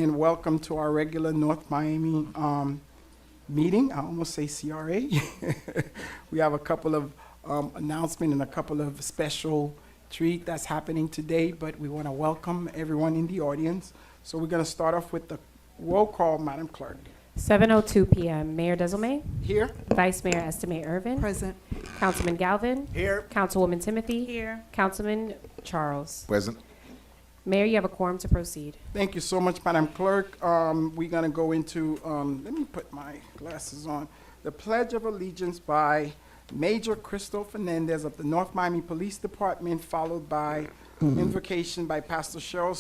and welcome to our regular North Miami meeting. I almost say CRA. We have a couple of announcements and a couple of special treat that's happening today, but we want to welcome everyone in the audience. So we're going to start off with the roll call, Madam Clerk. 7:02 p.m. Mayor Desilme, Here? Vice Mayor Estimate Irvin, Present. Councilman Galvin, Here. Councilwoman Timothy, Here. Councilman Charles. Present. Mayor, you have a quorum to proceed. Thank you so much, Madam Clerk. We're going to go into, let me put my glasses on. The Pledge of Allegiance by Major Crystal Fernandez of the North Miami Police Department, followed by invocation by Pastor Cheryl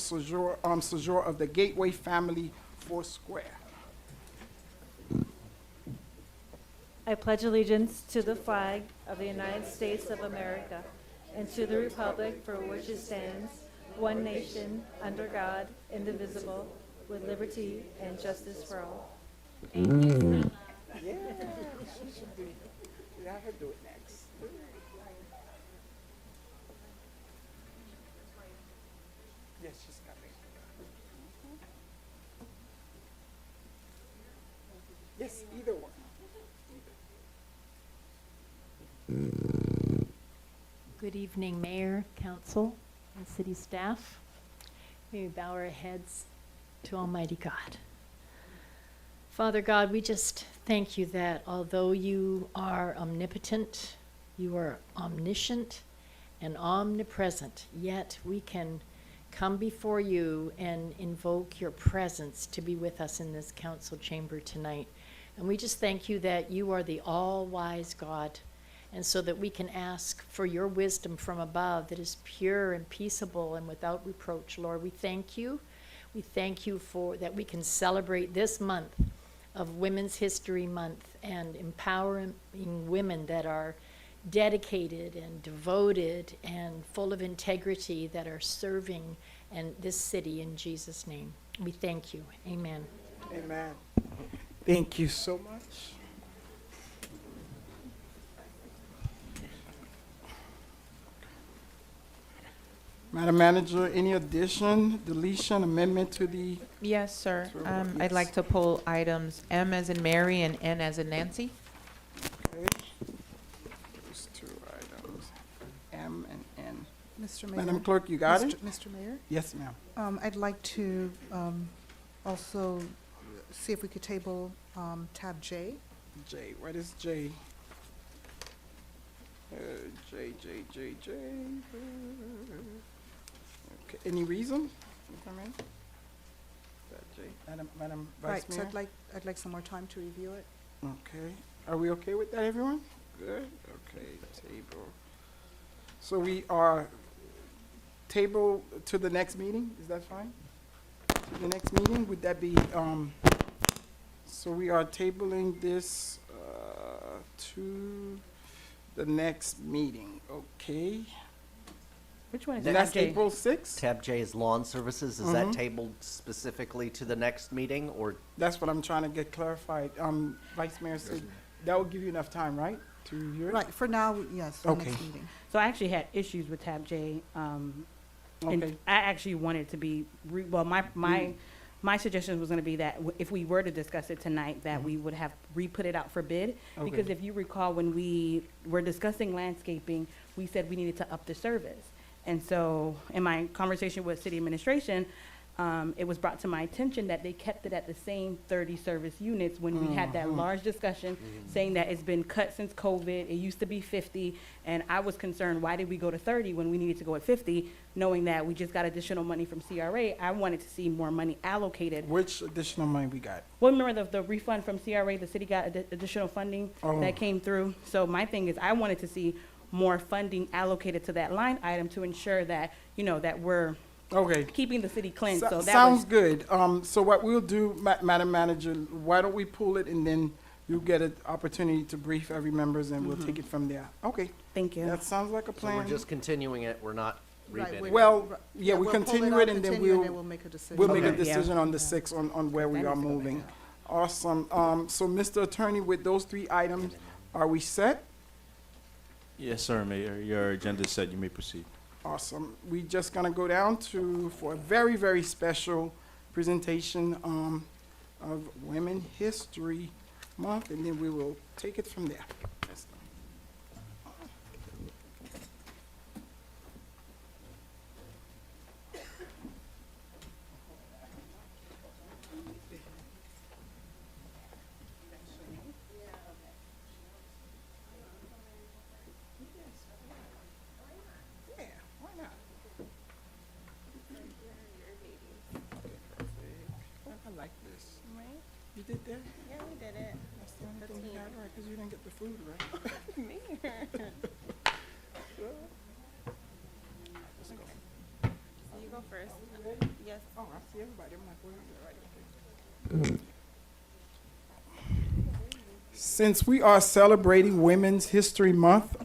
Sejour of the Gateway Family Foursquare. I pledge allegiance to the flag of the United States of America and to the republic for which it stands, one nation, under God, indivisible, with liberty and justice for all. Yeah, she should be. We have her do it next. Yes, she's got it. Yes, either one. Good evening, Mayor, Council, and City staff. May we bow our heads to Almighty God. Father God, we just thank you that although you are omnipotent, you are omniscient and omnipresent, yet we can come before you and invoke your presence to be with us in this council chamber tonight. And we just thank you that you are the all-wise God, and so that we can ask for your wisdom from above that is pure and peaceable and without reproach. Lord, we thank you. We thank you for that we can celebrate this month of Women's History Month and empowering women that are dedicated and devoted and full of integrity, that are serving in this city in Jesus' name. We thank you. Amen. Amen. Thank you so much. Madam Manager, any addition, deletion, amendment to the, Yes, sir. Sure, I'd like to pull items M as in Mary and N as in Nancy. okay? Those two items, M and N. Mr. Mayor. Madam Clerk, you got it? Mr. Mayor, Yes, ma'am. I'd like to also see if we could table tab J. J, what is J? J. Okay, any reason? Come in. That J, Madam Vice Right, so Mayor? I'd like some more time to review it. Okay, are we okay with that, everyone? Good, okay, table. So we are table to the next meeting, is that fine? To the next meeting, would that be, so we are tabling this, to the next meeting, okay? Which one is And that? that's April sixth? Tab J is lawn services. Is Mhm. that tabled specifically to the next meeting, or That's what I'm trying to get clarified. Vice Mayor said that would give you enough time, right, to review it? Right, for now, yes, for the next Okay. meeting. So I actually had issues with tab J, and Okay, I actually wanted to be, my suggestion was gonna be that if we were to discuss it tonight, that we would have re-put it out for bid. Because okay, if you recall, when we were discussing landscaping, we said we needed to up the service. And so, in my conversation with city administration, it was brought to my attention that they kept it at the same 30 service units when we had that large discussion saying that it's been cut since COVID, it used to be 50, and I was concerned, why did we go to 30 when we needed to go at 50, knowing that we just got additional money from CRA? I wanted to see more money allocated. which additional money we got? Well, remember the refund from CRA, the city got additional funding Oh. that came through. So my thing is, I wanted to see more funding allocated to that line item to ensure that, that we're Okay. keeping the city cleansed. So that Sounds was, good. So what we'll do, Madam Manager, why don't we pull it and then you get an opportunity to brief every members and we'll take it from there. Okay, thank you. that sounds like a so we're plan. just continuing it? We're not Right, rebidding? we're- Well, Right. yeah, we we'll pull continue out, it and then continue, we'll, we'll make a decision. we'll make a Okay. Yeah. decision on the 6th on where we That are needs to go moving. back Awesome. So, Mr. Attorney, with those three items, are we set? Yes, sir, Mayor. Your agenda is set. You may proceed. Awesome. We just gonna go down to, for a very, very special presentation of Women History Month, and then we will take it from there. Let's go. Yeah, why not? I like this. You did that? Yeah, we did it. That's the only thing you got right, because you didn't get the food right. Me. Let's go. So you go first. Yes. Oh, I see everybody. I'm like, where is it? Right, okay. Since we are celebrating Women's History Month,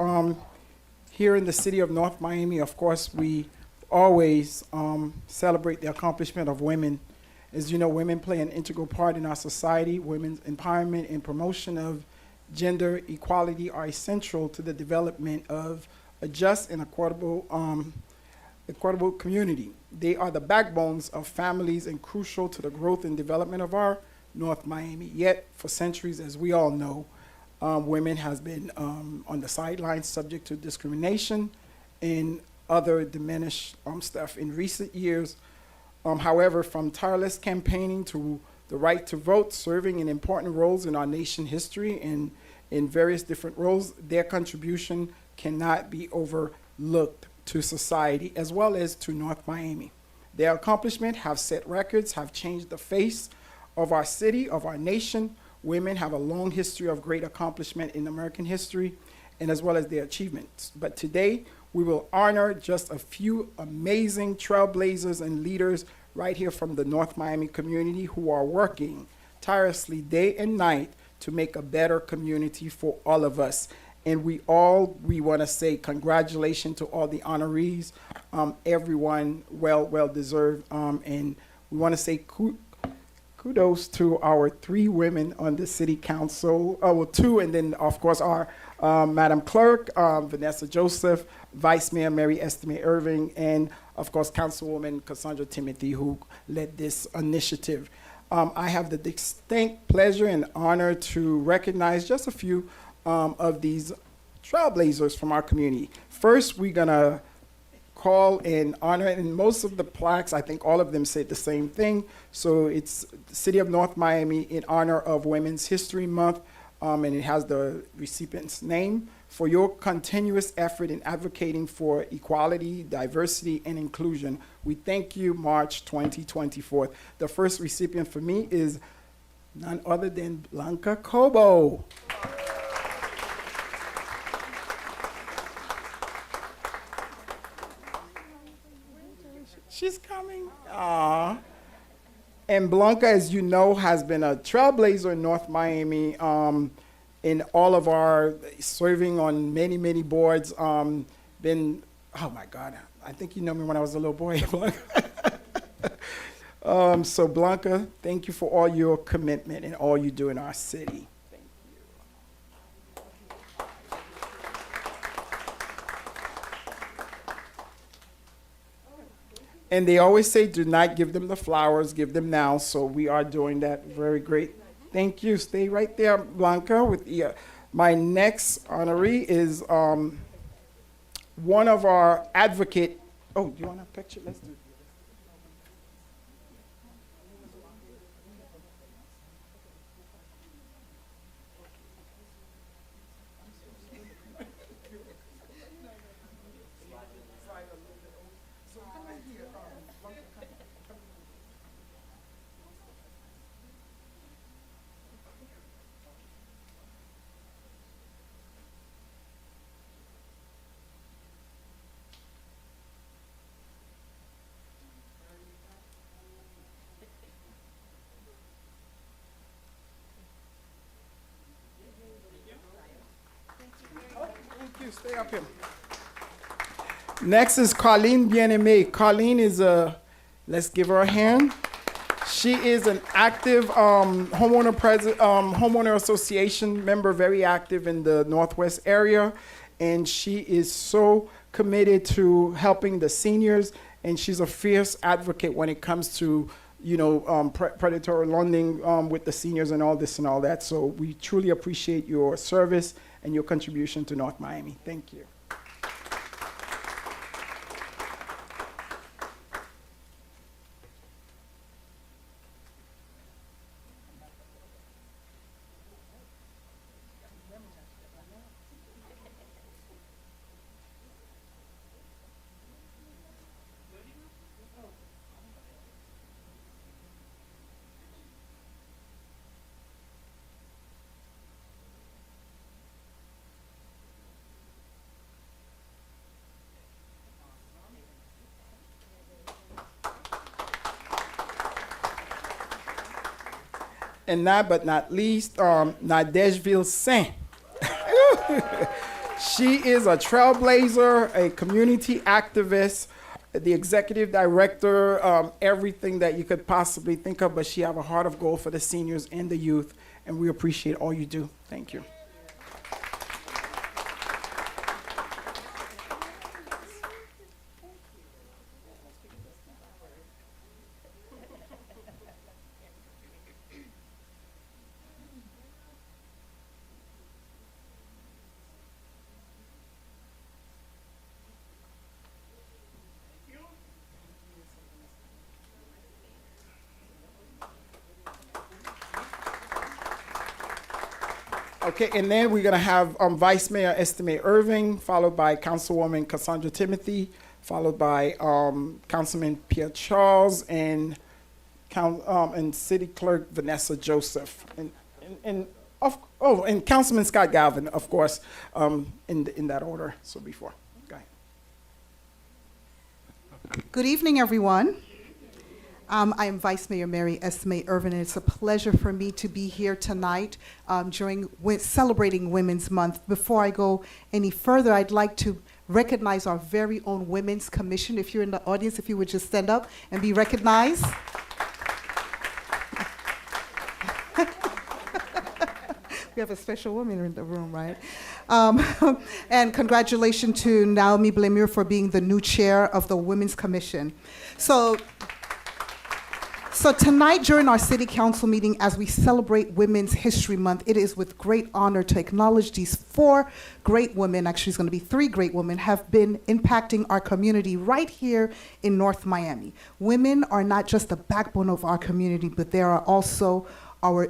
here in the city of North Miami, of course, we always celebrate the accomplishment of women. As you know, women play an integral part in our society. Women's empowerment and promotion of gender equality are essential to the development of a just and equitable community. They are the backbones of families and crucial to the growth and development of our North Miami. Yet, for centuries, as we all know, women has been on the sidelines, subject to discrimination and other diminished stuff. In recent years, however, from tireless campaigning to the right to vote, serving in important roles in our nation history and in various different roles, their contribution cannot be overlooked to society as well as to North Miami. Their accomplishments have set records, have changed the face of our city, of our nation. Women have a long history of great accomplishment in American history and as well as their achievements. But today, we will honor just a few amazing trailblazers and leaders right here from the North Miami community who are working tirelessly day and night to make a better community for all of us. And we want to say congratulations to all the honorees, everyone well deserved. And we want to say kudos to our 3 women on the city council, well, 2, and then of course our Madam Clerk, Vanessa Joseph, Vice Mayor Mary Estime Irving, and of course Councilwoman Cassandra Timothy, who led this initiative. I have the distinct pleasure and honor to recognize just a few of these trailblazers from our community. First, we're gonna call and honor, and most of the plaques, I think all of them said the same thing. So it's the City of North Miami in honor of Women's History Month, and it has the recipient's name. For your continuous effort in advocating for equality, diversity, and inclusion, we thank you, March 2024. The first recipient for me is none other than Blanca Cobo. She's coming. Aww. And Blanca, as you know, has been a trailblazer in North Miami in all of our serving on many, many boards. Been, oh my God, I think you know me when I was a little boy, Blanca. So Blanca, thank you for all your commitment and all you do in our city. Thank you. And they always say, do not give them the flowers, give them now. So we are doing that. Very great. Thank you. Stay right there, Blanca. With the, my next honoree is one of our advocate. Oh, do you want a picture? Let's do it. Thank you. Stay up here. Next is Colleen Bien-Aimé. Colleen is let's give her a hand. She is an active homeowner association member, very active in the Northwest area. And she is so committed to helping the seniors. And she's a fierce advocate when it comes to predatory lending with the seniors and all this and all that. So we truly appreciate your service and your contribution to North Miami. Thank you. And last but not least, Nadejville Saint. She is a trailblazer, a community activist, the executive director, everything that you could possibly think of, but she has a heart of gold for the seniors and the youth, and we appreciate all you do. Thank you. Okay, and then we're gonna have Vice Mayor Estime Irving, followed by Councilwoman Cassandra Timothy, followed by Councilman Pierre Charles, and City Clerk Vanessa Joseph, and Councilman Scott Galvin, of course, in that order. So before, go ahead. Good evening, everyone. I am Vice Mayor Mary Estime Irvin, and it's a pleasure for me to be here tonight celebrating Women's Month. Before I go any further, I'd like to recognize our very own Women's Commission. If you're in the audience, if you would just stand up and be recognized. We have a special woman in the room, right? And congratulations to Naomi Blemure for being the new chair of the Women's Commission. So tonight during our city council meeting, as we celebrate Women's History Month, it is with great honor to acknowledge these 4 great women, actually it's gonna be 3 great women, have been impacting our community right here in North Miami. Women are not just the backbone of our community, but they are also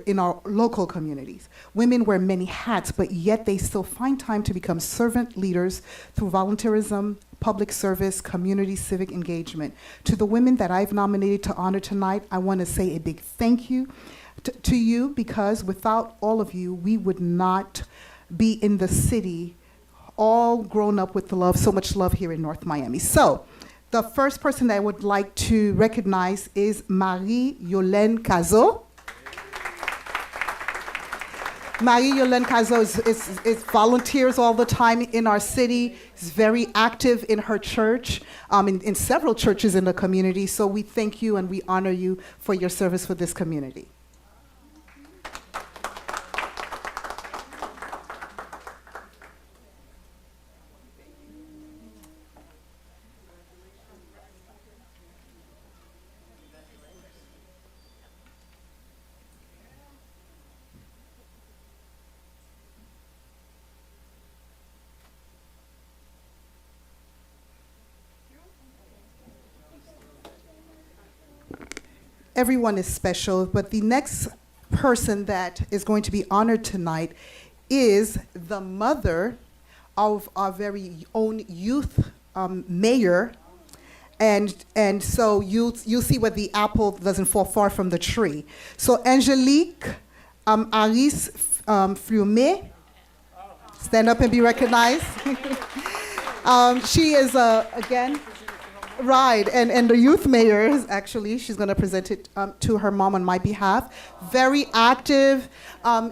in our local communities. Women wear many hats, but yet they still find time to become servant leaders through volunteerism, public service, community civic engagement. To the women that I've nominated to honor tonight, I want to say a big thank you to you, because without all of you, we would not be in the city, all grown up with the love, so much love here in North Miami. So, the first person that I would like to recognize is Marie-Yolène Cazot. Marie-Yolène Cazot is volunteers all the time in our city, is very active in her church, in several churches in the community. So we thank you and we honor you for your service for this community. Everyone is special, but the next person that is going to be honored tonight is the mother of our very own youth mayor. And so you'll see where the apple doesn't fall far from the tree. So Angelique Aris Flume, stand up and be recognized. She is, again, right, and the youth mayor is actually, she's going to present it to her mom on my behalf. Very active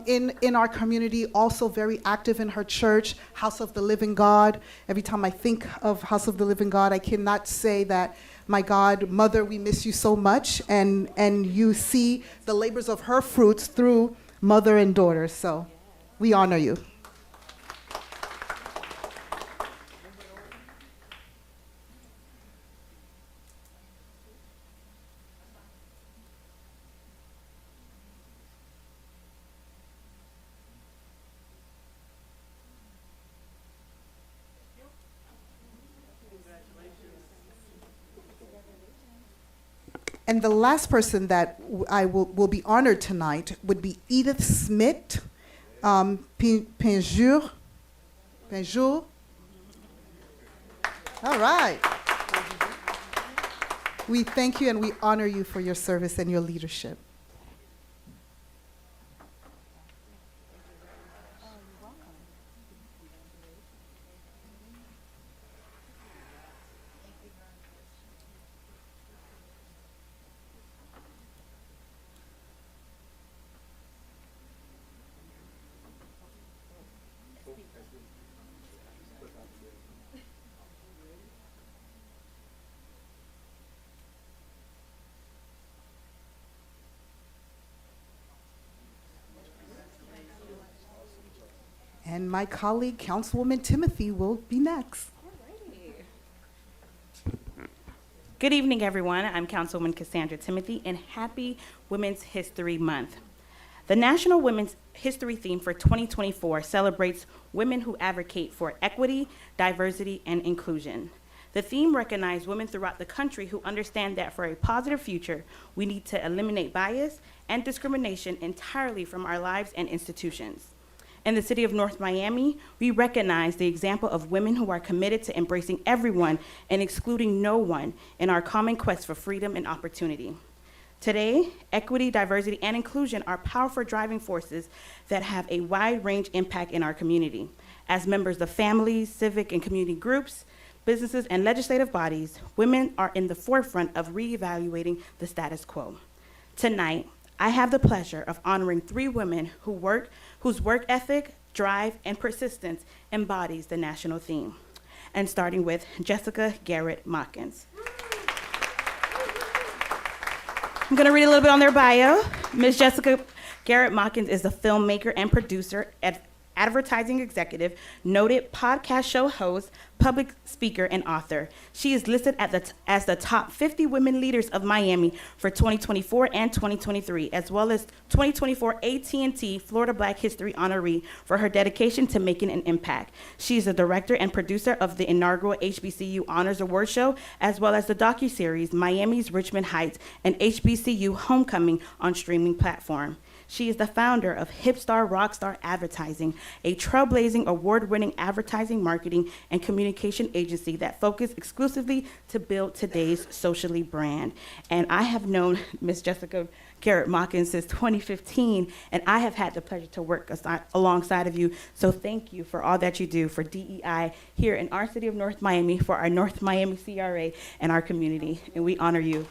in our community, also very active in her church, House of the Living God. Every time I think of House of the Living God, I cannot say that, my God, Mother, we miss you so much, and you see the labors of her fruits through mother and daughter, so we honor you. And the last person that I will be honored tonight would be Edith Smith, Pinjur. Pinjur. All right. We thank you and we honor you for your service and your leadership. And my colleague, Councilwoman Timothy, will be next. Good evening, everyone. I'm Councilwoman Cassandra Timothy, and happy Women's History Month. The National Women's History theme for 2024 celebrates women who advocate for equity, diversity, and inclusion. The theme recognizes women throughout the country who understand that for a positive future, we need to eliminate bias and discrimination entirely from our lives and institutions. In the city of North Miami, we recognize the example of women who are committed to embracing everyone and excluding no one in our common quest for freedom and opportunity. Today, equity, diversity, and inclusion are powerful driving forces that have a wide range impact in our community. As members of families, civic and community groups, businesses, and legislative bodies, women are in the forefront of reevaluating the status quo. Tonight, I have the pleasure of honoring 3 women whose work ethic, drive, and persistence embodies the national theme. And starting with Jessica Garrett Mockins. I'm gonna read a little bit on their bio. Ms. Jessica Garrett Mockins is a filmmaker and producer, advertising executive, noted podcast show host, public speaker, and author. She is listed as the top 50 women leaders of Miami for 2024 and 2023, as well as 2024 AT&T Florida Black History honoree for her dedication to making an impact. She is the director and producer of the inaugural HBCU Honors Award Show, as well as the docuseries Miami's Richmond Heights and HBCU Homecoming on streaming platform. She is the founder of Hipstar Rockstar Advertising, a trailblazing award-winning advertising, marketing, and communication agency that focuses exclusively to build today's socially brand. And I have known Ms. Jessica Garrett Mockins since 2015, and I have had the pleasure to work alongside of you. So thank you for all that you do for DEI here in our city of North Miami, for our North Miami CRA and our community, and we honor you.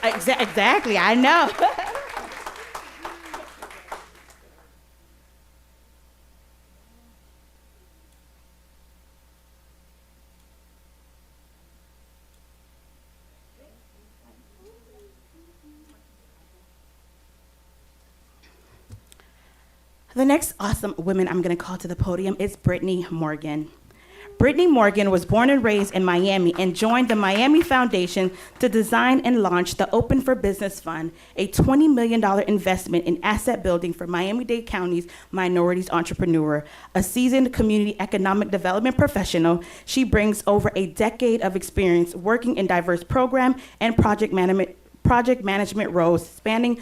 Exactly, I know. The next awesome woman I'm going to call to the podium is Brittany Morgan. Brittany Morgan was born and raised in Miami and joined the Miami Foundation to design and launch the Open for Business Fund, a $20 million investment in asset building for Miami-Dade County's minorities entrepreneur. A seasoned community economic development professional, she brings over a decade of experience working in diverse program and project management roles spanning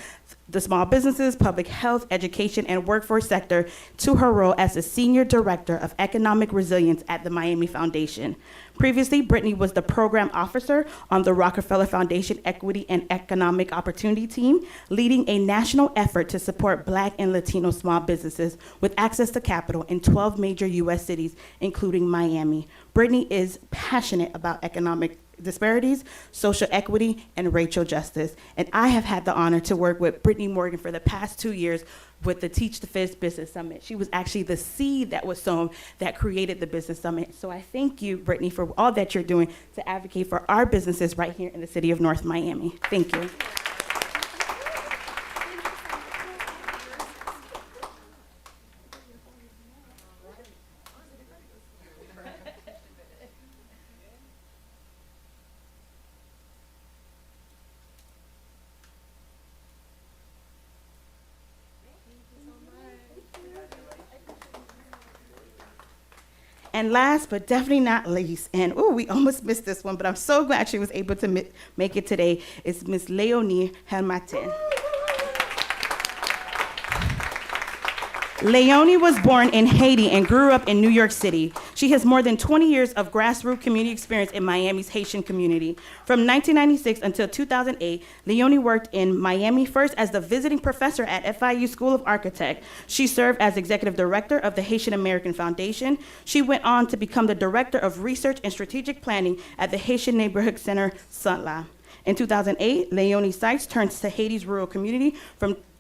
the small businesses, public health, education, and workforce sector to her role as the Senior Director of Economic Resilience at the Miami Foundation. Previously, Brittany was the Program Officer on the Rockefeller Foundation Equity and Economic Opportunity Team, leading a national effort to support Black and Latino small businesses with access to capital in 12 major U.S. cities, including Miami. Brittany is passionate about economic disparities, social equity, and racial justice. And I have had the honor to work with Brittany Morgan for the past 2 years with the Teach the Fizz Business Summit. She was actually the seed that was sown that created the Business Summit. So I thank you, Brittany, for all that you're doing to advocate for our businesses right here in the city of North Miami. Thank you. And last but definitely not least, and oh, we almost missed this one, but I'm so glad she was able to make it today, is Miss Leonie Helmatin. Leonie was born in Haiti and grew up in New York City. She has more than 20 years of grassroots community experience in Miami's Haitian community. From 1996 until 2008, Leonie worked in Miami first as the visiting professor at FIU School of Architect. She served as executive director of the Haitian American Foundation. She went on to become the director of research and strategic planning at the Haitian Neighborhood Center, Saint-La. In 2008, Leonie Sykes turned to Haiti's rural community.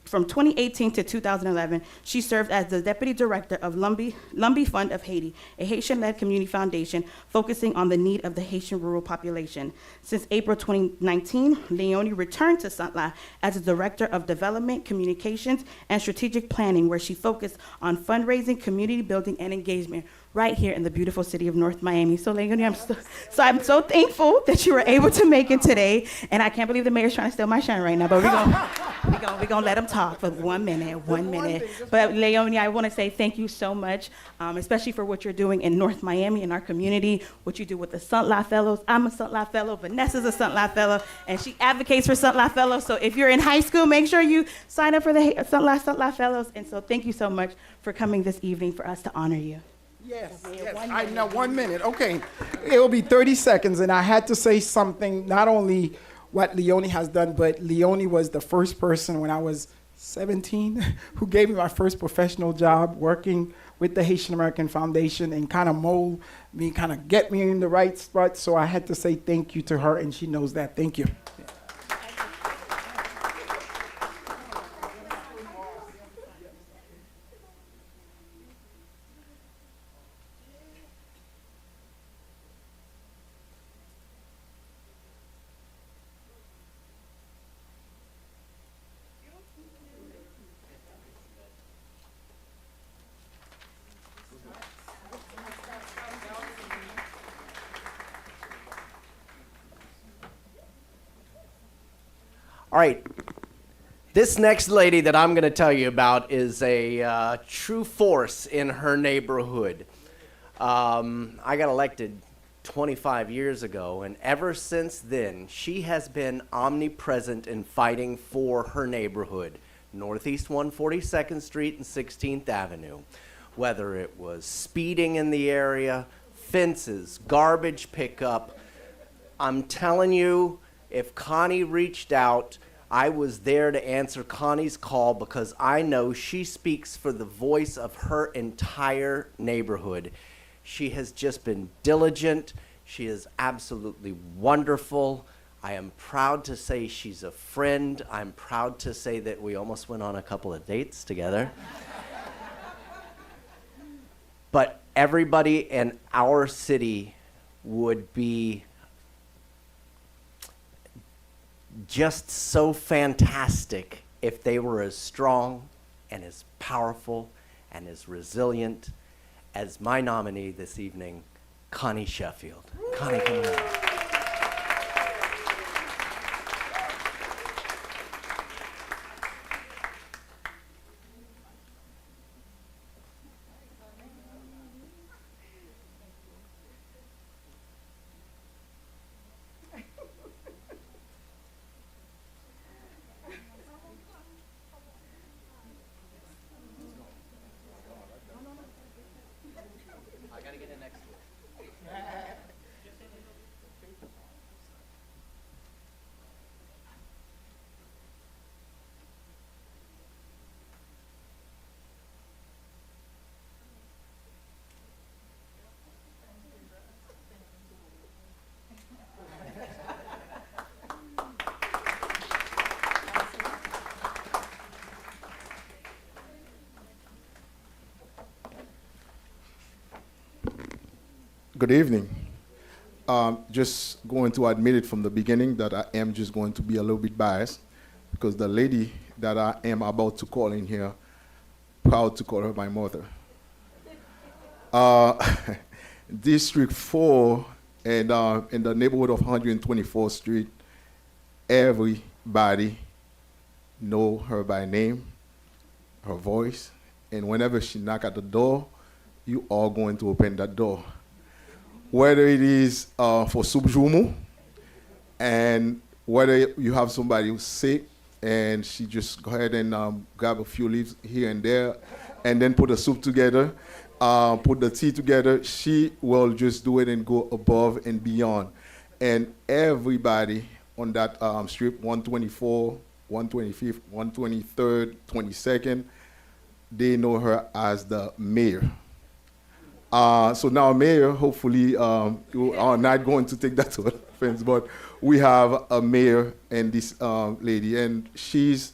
From 2018 to 2011, she served as the deputy director of Lumbee Fund of Haiti, a Haitian-led community foundation focusing on the need of the Haitian rural population. Since April 2019, Leonie returned to Saint-La as the director of development, communications, and strategic planning, where she focused on fundraising, community building, and engagement right here in the beautiful city of North Miami. So Leonie, I'm so thankful that you were able to make it today, and I can't believe the mayor's trying to steal my shine right now, but we're gonna let him talk for 1 minute. But Leonie, I want to say thank you so much, especially for what you're doing in North Miami in our community, what you do with the Saint-La Fellows. I'm a Saint-La Fellow, Vanessa's a Saint-La Fellow, and she advocates for Saint-La Fellows. So if you're in high school, make sure you sign up for the Saint-La Fellows. And so thank you so much for coming this evening for us to honor you. Yes, I know, 1 minute. Okay, it will be 30 seconds, and I had to say something, not only what Leonie has done, but Leonie was the first person when I was 17 who gave me my first professional job working with the Haitian American Foundation and kind of mold me, kind of get me in the right spot. So I had to say thank you to her, and she knows that. Thank you. All right. This next lady that I'm going to tell you about is a true force in her neighborhood. I got elected 25 years ago, and ever since then, she has been omnipresent in fighting for her neighborhood, Northeast 142nd Street and 16th Avenue. Whether it was speeding in the area, fences, garbage pickup, I'm telling you, if Connie reached out, I was there to answer Connie's call because I know she speaks for the voice of her entire neighborhood. She has just been diligent. She is absolutely wonderful. I am proud to say she's a friend. I'm proud to say that we almost went on a couple of dates together. But everybody in our city would be just so fantastic if they were as strong and as powerful and as resilient as my nominee this evening, Connie Sheffield. Connie, come on. I gotta get in next to it. Good evening. Just going to admit it from the beginning that I am just going to be a little bit biased because the lady that I am about to call in here, proud to call her my mother. District 4 and in the neighborhood of 124th Street, everybody know her by name, her voice, and whenever she knock at the door, you are going to open that door. Whether it is for subjumu, and whether you have somebody who's sick and she just go ahead and grab a few leaves here and there and then put the soup together, put the tea together, she will just do it and go above and beyond. And everybody on that strip, 124, 125th, 123rd, 22nd, they know her as the mayor. So now, Mayor, hopefully you are not going to take that to offense, but we have a mayor and this lady, and she's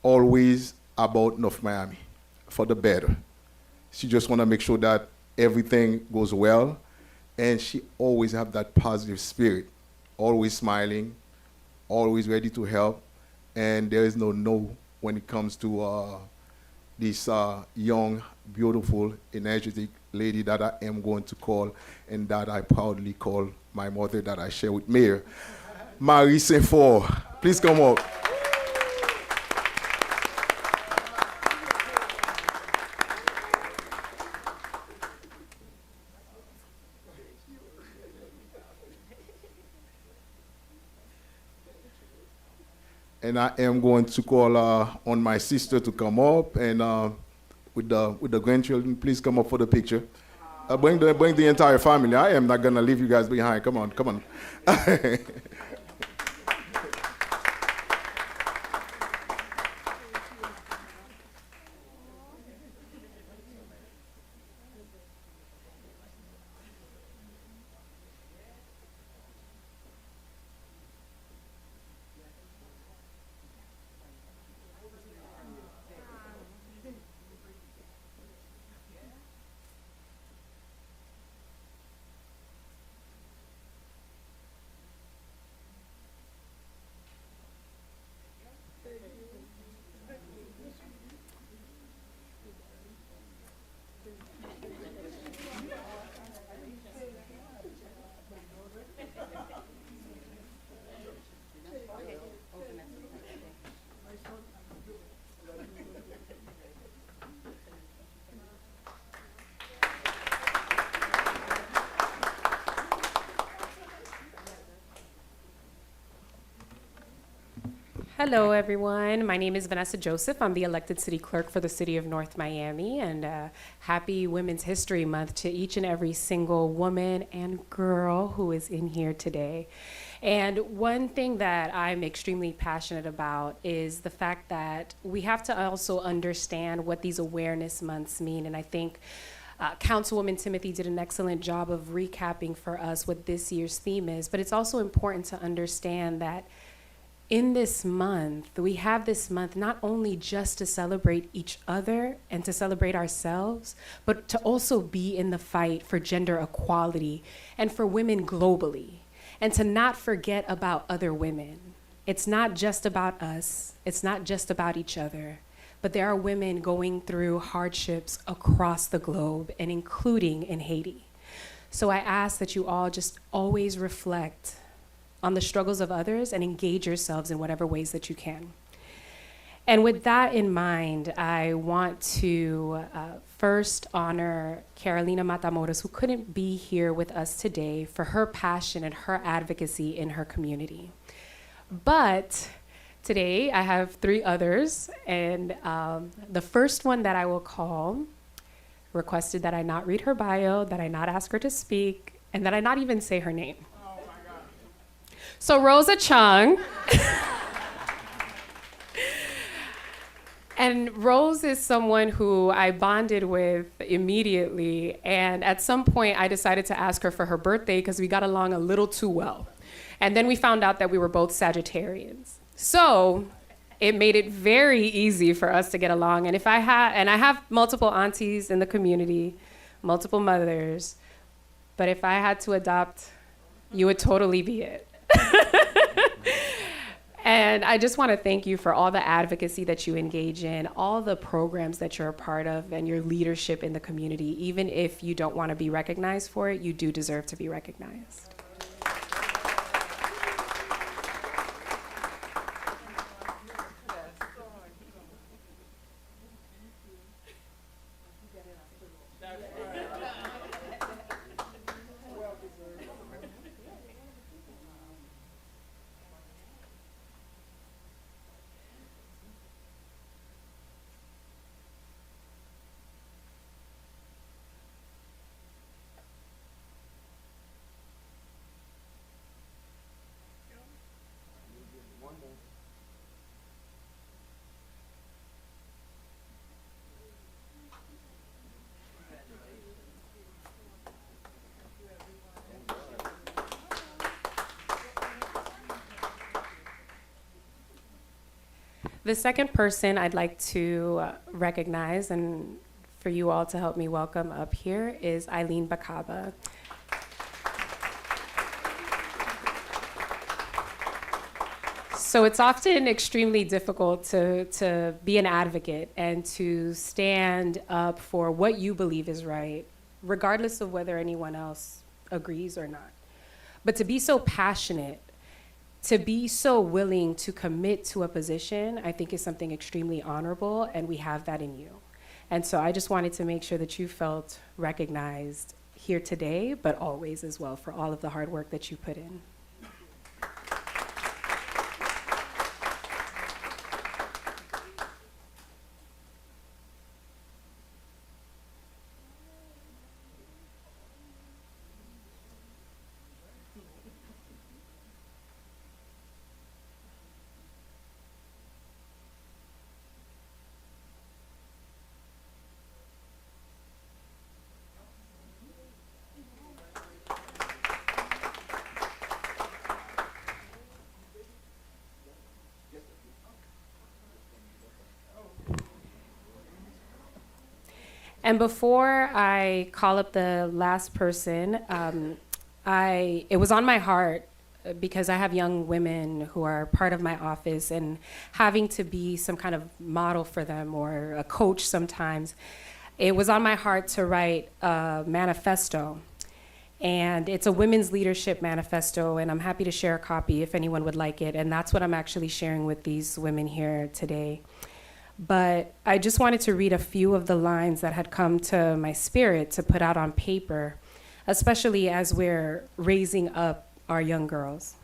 always about North Miami for the better. She just want to make sure that everything goes well, and she always have that positive spirit, always smiling, always ready to help, and there is no when it comes to this young, beautiful, energetic lady that I am going to call, and that I proudly call my mother that I share with Mayor, Marie Saint-Fort. Please come up. And I am going to call on my sister to come up, and with the grandchildren, please come up for the picture. Bring the entire family. I am not gonna leave you guys behind. Come on. Hello, everyone. My name is Vanessa Joseph. I'm the elected city clerk for the city of North Miami, and happy Women's History Month to each and every single woman and girl who is in here today. And one thing that I'm extremely passionate about is the fact that we have to also understand what these awareness months mean. And I think Councilwoman Timothy did an excellent job of recapping for us what this year's theme is. But it's also important to understand that in this month, we have this month not only just to celebrate each other and to celebrate ourselves, but to also be in the fight for gender equality and for women globally, and to not forget about other women. It's not just about us, it's not just about each other, but there are women going through hardships across the globe, and including in Haiti. So I ask that you all just always reflect on the struggles of others and engage yourselves in whatever ways that you can. And with that in mind, I want to first honor Carolina Matamoros, who couldn't be here with us today, for her passion and her advocacy in her community. But today I have three others, and the first one that I will call requested that I not read her bio, that I not ask her to speak, and that I not even say her name. So Rosa Chung. And Rose is someone who I bonded with immediately, and at some point I decided to ask her for her birthday because we got along a little too well. And then we found out that we were both Sagittarians. So it made it very easy for us to get along. And I have multiple aunties in the community, multiple mothers, but if I had to adopt, you would totally be it. And I just want to thank you for all the advocacy that you engage in, all the programs that you're a part of, and your leadership in the community. Even if you don't want to be recognized for it, you do deserve to be recognized. The second person I'd like to recognize and for you all to help me welcome up here is Eileen Bakaba. So it's often extremely difficult to be an advocate and to stand up for what you believe is right, regardless of whether anyone else agrees or not. But to be so passionate, to be so willing to commit to a position, I think is something extremely honorable, and we have that in you. And so I just wanted to make sure that you felt recognized here today, but always as well, for all of the hard work that you put in. And before I call up the last person, it was on my heart because I have young women who are part of my office, and having to be some kind of model for them or a coach sometimes, it was on my heart to write a manifesto. And it's a women's leadership manifesto, and I'm happy to share a copy if anyone would like it. And that's what I'm actually sharing with these women here today. But I just wanted to read a few of the lines that had come to my spirit to put out on paper, especially as we're raising up our young girls.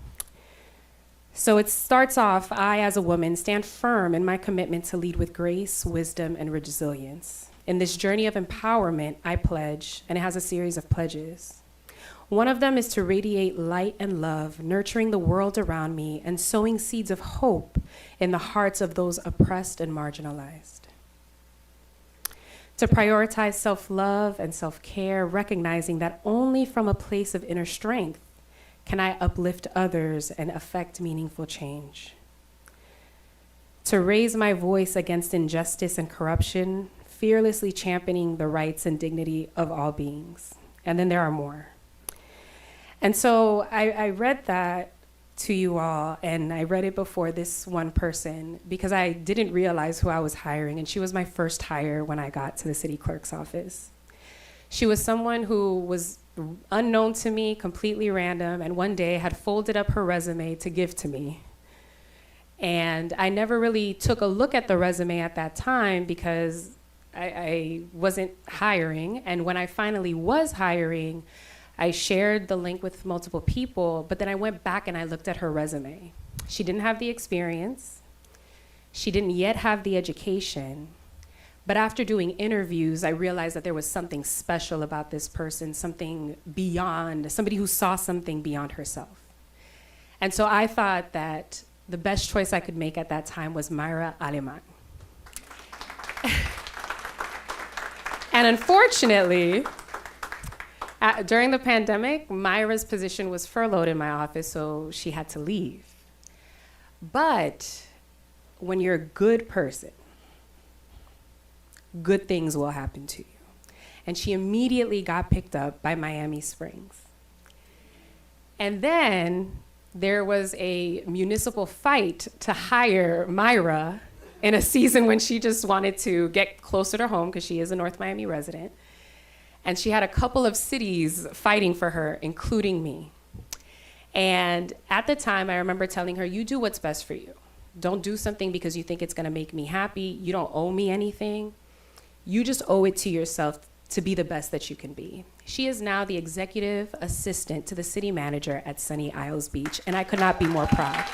So it starts off, I, as a woman, stand firm in my commitment to lead with grace, wisdom, and resilience. In this journey of empowerment, I pledge, and it has a series of pledges. One of them is to radiate light and love, nurturing the world around me and sowing seeds of hope in the hearts of those oppressed and marginalized. To prioritize self-love and self-care, recognizing that only from a place of inner strength can I uplift others and affect meaningful change. To raise my voice against injustice and corruption, fearlessly championing the rights and dignity of all beings. And then there are more. And so I read that to you all, and I read it before this one person because I didn't realize who I was hiring, and she was my first hire when I got to the city clerk's office. She was someone who was unknown to me, completely random, and one day had folded up her resume to give to me. And I never really took a look at the resume at that time because I wasn't hiring, and when I finally was hiring, I shared the link with multiple people, but then I went back and I looked at her resume. She didn't have the experience. She didn't yet have the education. But after doing interviews, I realized that there was something special about this person, something beyond, somebody who saw something beyond herself. And so I thought that the best choice I could make at that time was Mayra Aleman. And unfortunately, during the pandemic, Mayra's position was furloughed in my office, so she had to leave. But when you're a good person, good things will happen to you. And she immediately got picked up by Miami Springs. And then there was a municipal fight to hire Mayra in a season when she just wanted to get closer to home because she is a North Miami resident. And she had a couple of cities fighting for her, including me. And at the time, I remember telling her, you do what's best for you. Don't do something because you think it's gonna make me happy. You don't owe me anything. You just owe it to yourself to be the best that you can be. She is now the executive assistant to the city manager at Sunny Isles Beach, and I could not be more proud.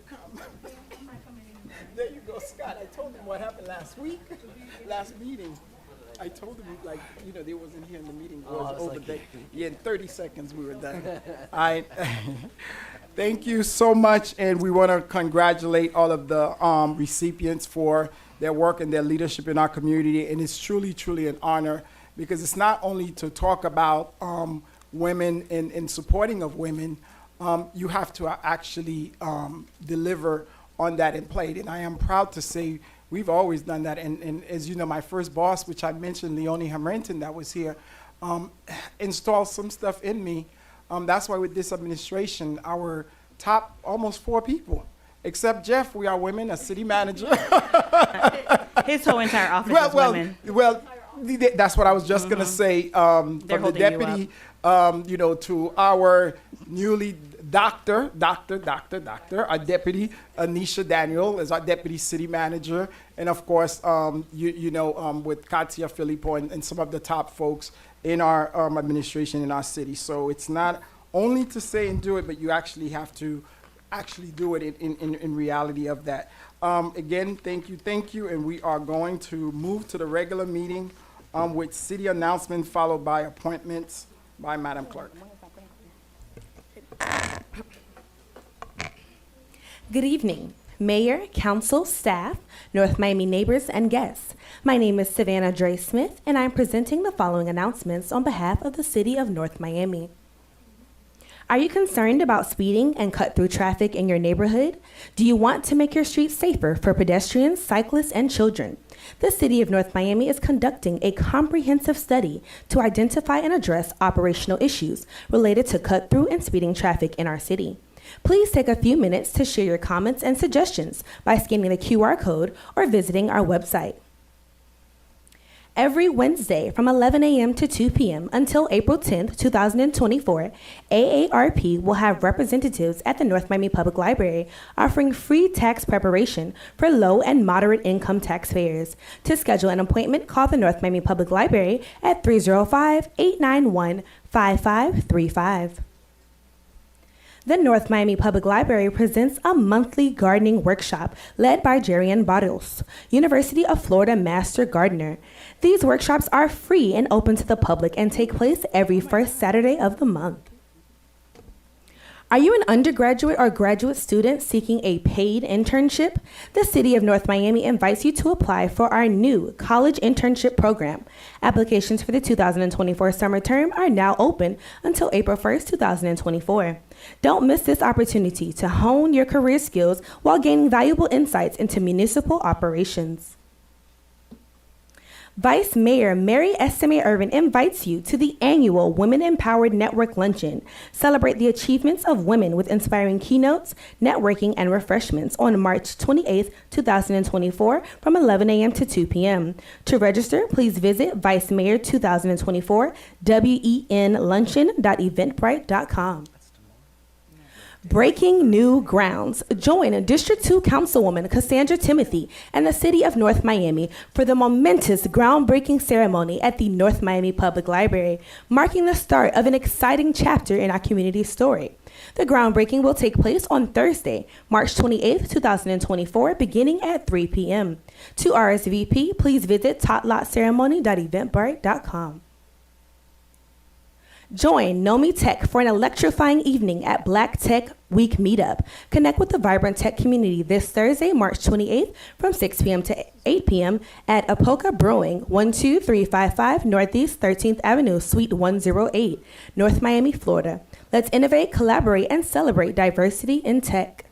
come. There you go, Scott. I told him what happened last week, last meeting. I told him, like, you know, they wasn't here in the meeting. It was over there. Yeah, in 30 seconds we were done. Thank you so much, and we want to congratulate all of the recipients for their work and their leadership in our community. And it's truly, truly an honor, because it's not only to talk about women and supporting of women, you have to actually deliver on that and play it. And I am proud to say we've always done that. And as you know, my first boss, which I mentioned, Leonie Hamrenton, that was here, installed some stuff in me. That's why with this administration, our top almost 4 people, except Jeff, we are women, a city manager. His whole entire office is women. Well, that's what I was just gonna say. From the holding you deputy, you know, to our newly doctor, our deputy, Anisha Daniel, is our deputy city manager, and of course, you know, with Katia Filippo and some of the top folks in our administration in our city. So it's not only to say and do it, but you actually have to actually do it in reality of that. Again, thank you, and we are going to move to the regular meeting with city announcement followed by appointments by Madam Clerk. Good evening, Mayor, Council, staff, North Miami neighbors, and guests. My name is Savannah Dre Smith, and I'm presenting the following announcements on behalf of the City of North Miami. Are you concerned about speeding and cut-through traffic in your neighborhood? Do you want to make your streets safer for pedestrians, cyclists, and children? The City of North Miami is conducting a comprehensive study to identify and address operational issues related to cut-through and speeding traffic in our city. Please take a few minutes to share your comments and suggestions by scanning the QR code or visiting our website. Every Wednesday from 11 a.m. to 2 p.m. until April 10th, 2024, AARP will have representatives at the North Miami Public Library offering free tax preparation for low and moderate income taxpayers. To schedule an appointment, call the North Miami Public Library at 305-891-5535. The North Miami Public Library presents a monthly gardening workshop led by Jerian Barrios, University of Florida Master Gardener. These workshops are free and open to the public and take place every first Saturday of the month. Are you an undergraduate or graduate student seeking a paid internship? The City of North Miami invites you to apply for our new college internship program. Applications for the 2024 summer term are now open until April 1st, 2024. Don't miss this opportunity to hone your career skills while gaining valuable insights into municipal operations. Vice Mayor Mary Estime Irvin invites you to the annual Women Empowered Network Luncheon. Celebrate the achievements of women with inspiring keynotes, networking, and refreshments on March 28th, 2024 from 11 a.m. to 2 p.m. To register, please visit Vice Mayor 2024 wenluncheon.eventbrite.com. Breaking new grounds. Join District 2 Councilwoman Cassandra Timothy and the City of North Miami for the momentous groundbreaking ceremony at the North Miami Public Library, marking the start of an exciting chapter in our community story. The groundbreaking will take place on Thursday, March 28th, 2024, beginning at 3 p.m. To RSVP, please visit totlotceremony.eventbrite.com. Join Nomi Tech for an electrifying evening at Black Tech Week Meetup. Connect with the vibrant tech community this Thursday, March 28th from 6 p.m. to 8 p.m. at Apoca Brewing, 12355 Northeast 13th Avenue, Suite 108, North Miami, Florida. Let's innovate, collaborate, and celebrate diversity in tech.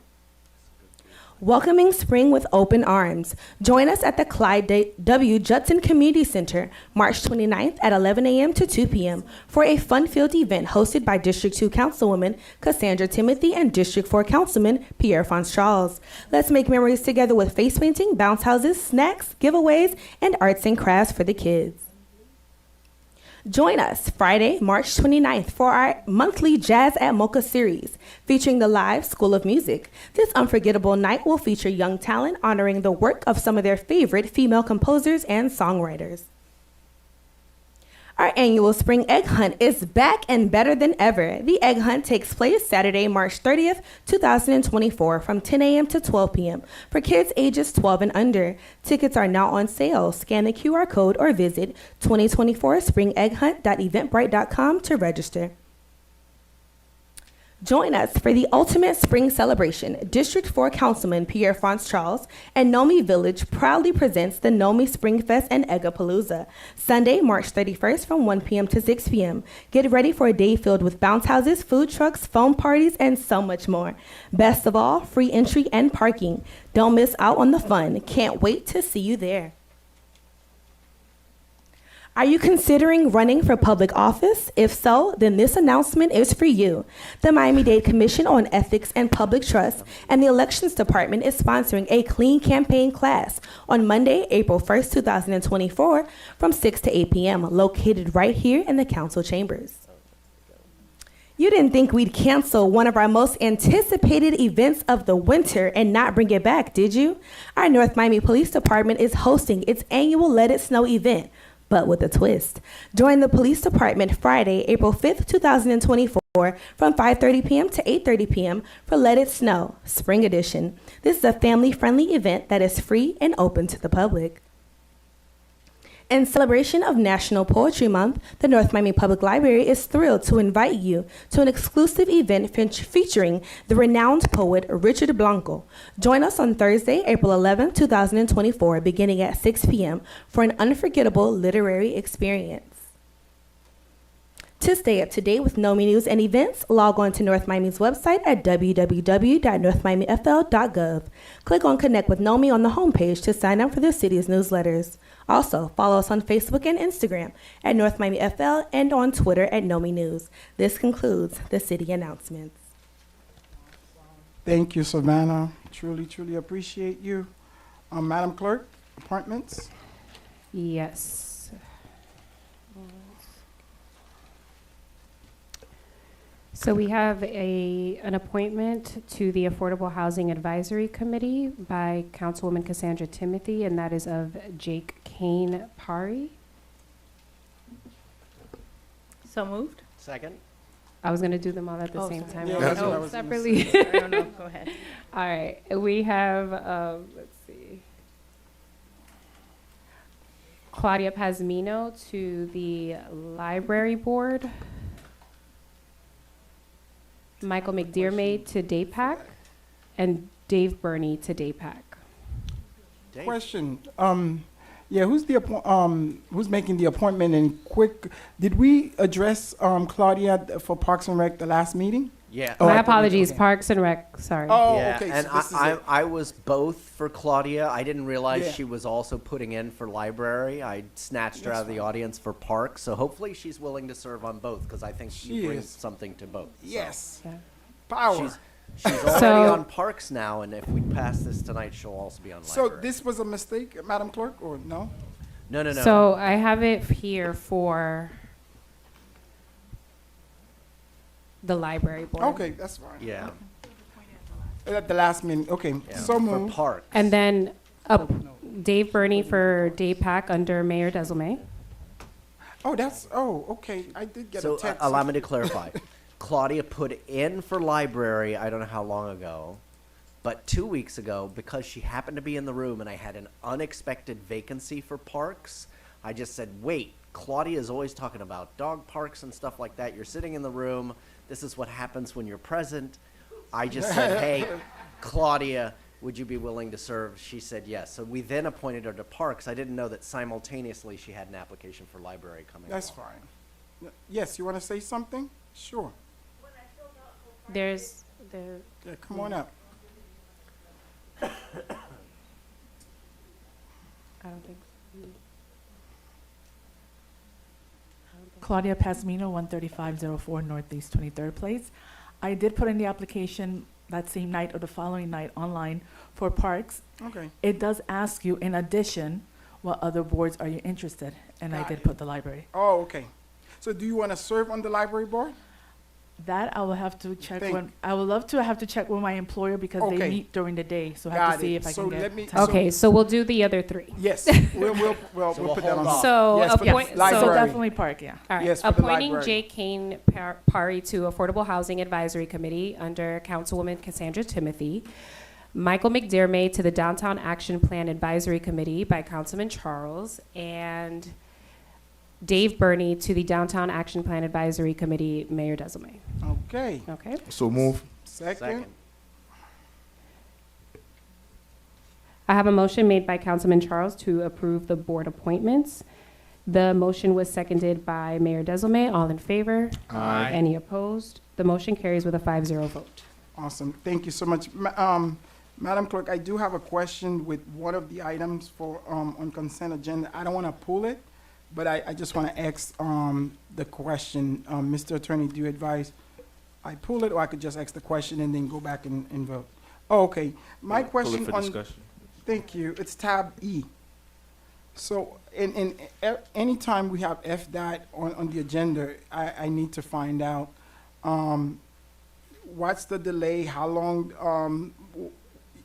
Welcoming spring with open arms. Join us at the Clyde W. Judson Community Center, March 29th at 11 a.m. to 2 p.m. for a fun-filled event hosted by District 2 Councilwoman Cassandra Timothy and District 4 Councilman Pierre Fons Charles. Let's make memories together with face painting, bounce houses, snacks, giveaways, and arts and crafts for the kids. Join us Friday, March 29th for our monthly Jazz at Mocha series featuring the Live School of Music. This unforgettable night will feature young talent honoring the work of some of their favorite female composers and songwriters. Our annual Spring Egg Hunt is back and better than ever. The Egg Hunt takes place Saturday, March 30th, 2024 from 10 a.m. to 12 p.m. for kids ages 12 and under. Tickets are now on sale. Scan the QR code or visit 2024springegghunt.eventbrite.com to register. Join us for the ultimate spring celebration. District 4 Councilman Pierre Franz Charles and Nomi Village proudly presents the Nomi Spring Fest and Eggapalooza, Sunday, March 31st from 1 p.m. to 6 p.m. Get ready for a day filled with bounce houses, food trucks, foam parties, and so much more. Best of all, free entry and parking. Don't miss out on the fun. Can't wait to see you there. Are you considering running for public office? If so, then this announcement is for you. The Miami-Dade Commission on Ethics and Public Trust and the Elections Department is sponsoring a clean campaign class on Monday, April 1st, 2024 from 6 to 8 p.m., located right here in the council chambers. You didn't think we'd cancel one of our most anticipated events of the winter and not bring it back, did you? Our North Miami Police Department is hosting its annual Let It Snow event, but with a twist. Join the police department Friday, April 5th, 2024 from 5:30 p.m. to 8:30 p.m. for Let It Snow, Spring Edition. This is a family-friendly event that is free and open to the public. In celebration of National Poetry Month, the North Miami Public Library is thrilled to invite you to an exclusive event featuring the renowned poet Richard Blanco. Join us on Thursday, April 11, 2024, beginning at 6 p.m. for an unforgettable literary experience. To stay up to date with NOMI news and events, log on to North Miami's website at www.northmiamifl.gov. Click on Connect with NOMI on the homepage to sign up for the city's newsletters. Also, follow us on Facebook and Instagram at North Miami FL and on Twitter at NOMI News. This concludes the city announcements. Thank you, Savannah. Truly, truly appreciate you. Madam Clerk, appointments? Yes. So we have an appointment to the Affordable Housing Advisory Committee by Councilwoman Cassandra Timothy, and that is of Jake Kane Pari. So moved. Second. I was going to do them all at the same sorry. time. Yeah, or that's no, what I was gonna separately. I don't know. Go ahead. All right. We have, let's see, Claudia Pazmino to the Library Board. Michael McDermott to DAPAC, and Dave Burney to DAPAC. Dave? Question, yeah, who's making the appointment, and quick, did we address, Claudia for Parks and Rec the last meeting? Yeah. Oh, I My thought we- apologies, okay. Parks and Rec, sorry. Oh, Yeah, okay, and so this is it. I was both for Claudia. I didn't realize Yeah. she was also putting in for library. I snatched her That's out of the fine. audience for parks, so hopefully she's willing to serve on both because I think she She brings is. something to both. So Yes, Yeah. power. She's already So- on parks now, and if we pass this tonight, she'll also be on So library. this was a mistake, Madam Clerk, or no? No. So I have it here for the Library Board. Okay, that's fine. Yeah. At the last minute, okay, yeah. so For moved. parks. And then Dave Burney for DAPAC under Mayor Desilme. Oh, okay, I did get So a text. allow me to clarify. Claudia put in for library, I don't know how long ago, but 2 weeks ago, because she happened to be in the room and I had an unexpected vacancy for parks, I just said, wait, Claudia is always talking about dog parks and stuff like that. You're sitting in the room. This is what happens when you're present. I just said, hey, Claudia, would you be willing to serve? She said yes. So we then appointed her to parks. I didn't know that simultaneously she had an application for library coming That's along. fine. Yes, you want to say something? Sure. There's Yeah, come on up. I don't think. Claudia Pasmino, 13504 Northeast 23rd Place. I did put in the application that same night or the following night online for parks. Okay. It does ask you, in addition, what other boards are you interested? And I Got did it. put the library. Oh, okay. So do you want to serve on the library board? That I will have to check Think. when, I would love to have to check with my employer because Okay. they meet during the day, so I have Got to see it. if I So can get. let me- time. Okay, so we'll do the other three. Yes, we'll So we'll put that hold on. off. So Yes, for the appoint, So library. definitely park, yeah. all right, Yes, for the appointing library. J. Kane Pari to Affordable Housing Advisory Committee under Councilwoman Cassandra Timothy. Michael McDermott to the Downtown Action Plan Advisory Committee by Councilman Charles, and Dave Burney to the Downtown Action Plan Advisory Committee, Mayor Desilme. Okay, Okay? So move. second. I have a motion made by Councilman Charles to approve the board appointments. The motion was seconded by Mayor Desilme. All in favor? Aye. Any opposed? The motion carries with a 5-0 vote. Awesome, thank you so much. Madam Clerk, I do have a question with one of the items for, on consent agenda. I don't want to pull it, but I just want to ask, the question. Mr. Attorney, do you advise I pull it, or I could just ask the question and then go back and vote? Oh, okay. My Pull it question for on, discussion. thank you, it's tab E. So, anytime we have FDOT on the agenda, I need to find out, what's the delay, how long,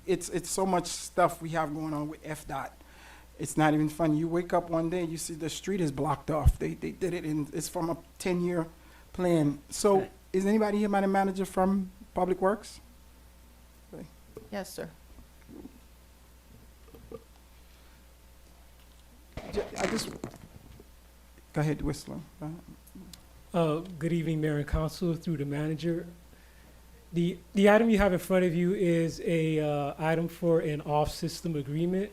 it's so much stuff we have going on with FDOT. It's not even funny. You wake up one day, you see the street is blocked off. They did it, and it's from a 10-year plan. So, is anybody here, Madam Manager, from Public Works? Yes, sir. I just, go ahead, Whistler. Go ahead. Good evening, Mayor and Council, through the manager. The item you have in front of you is a item for an off-system agreement.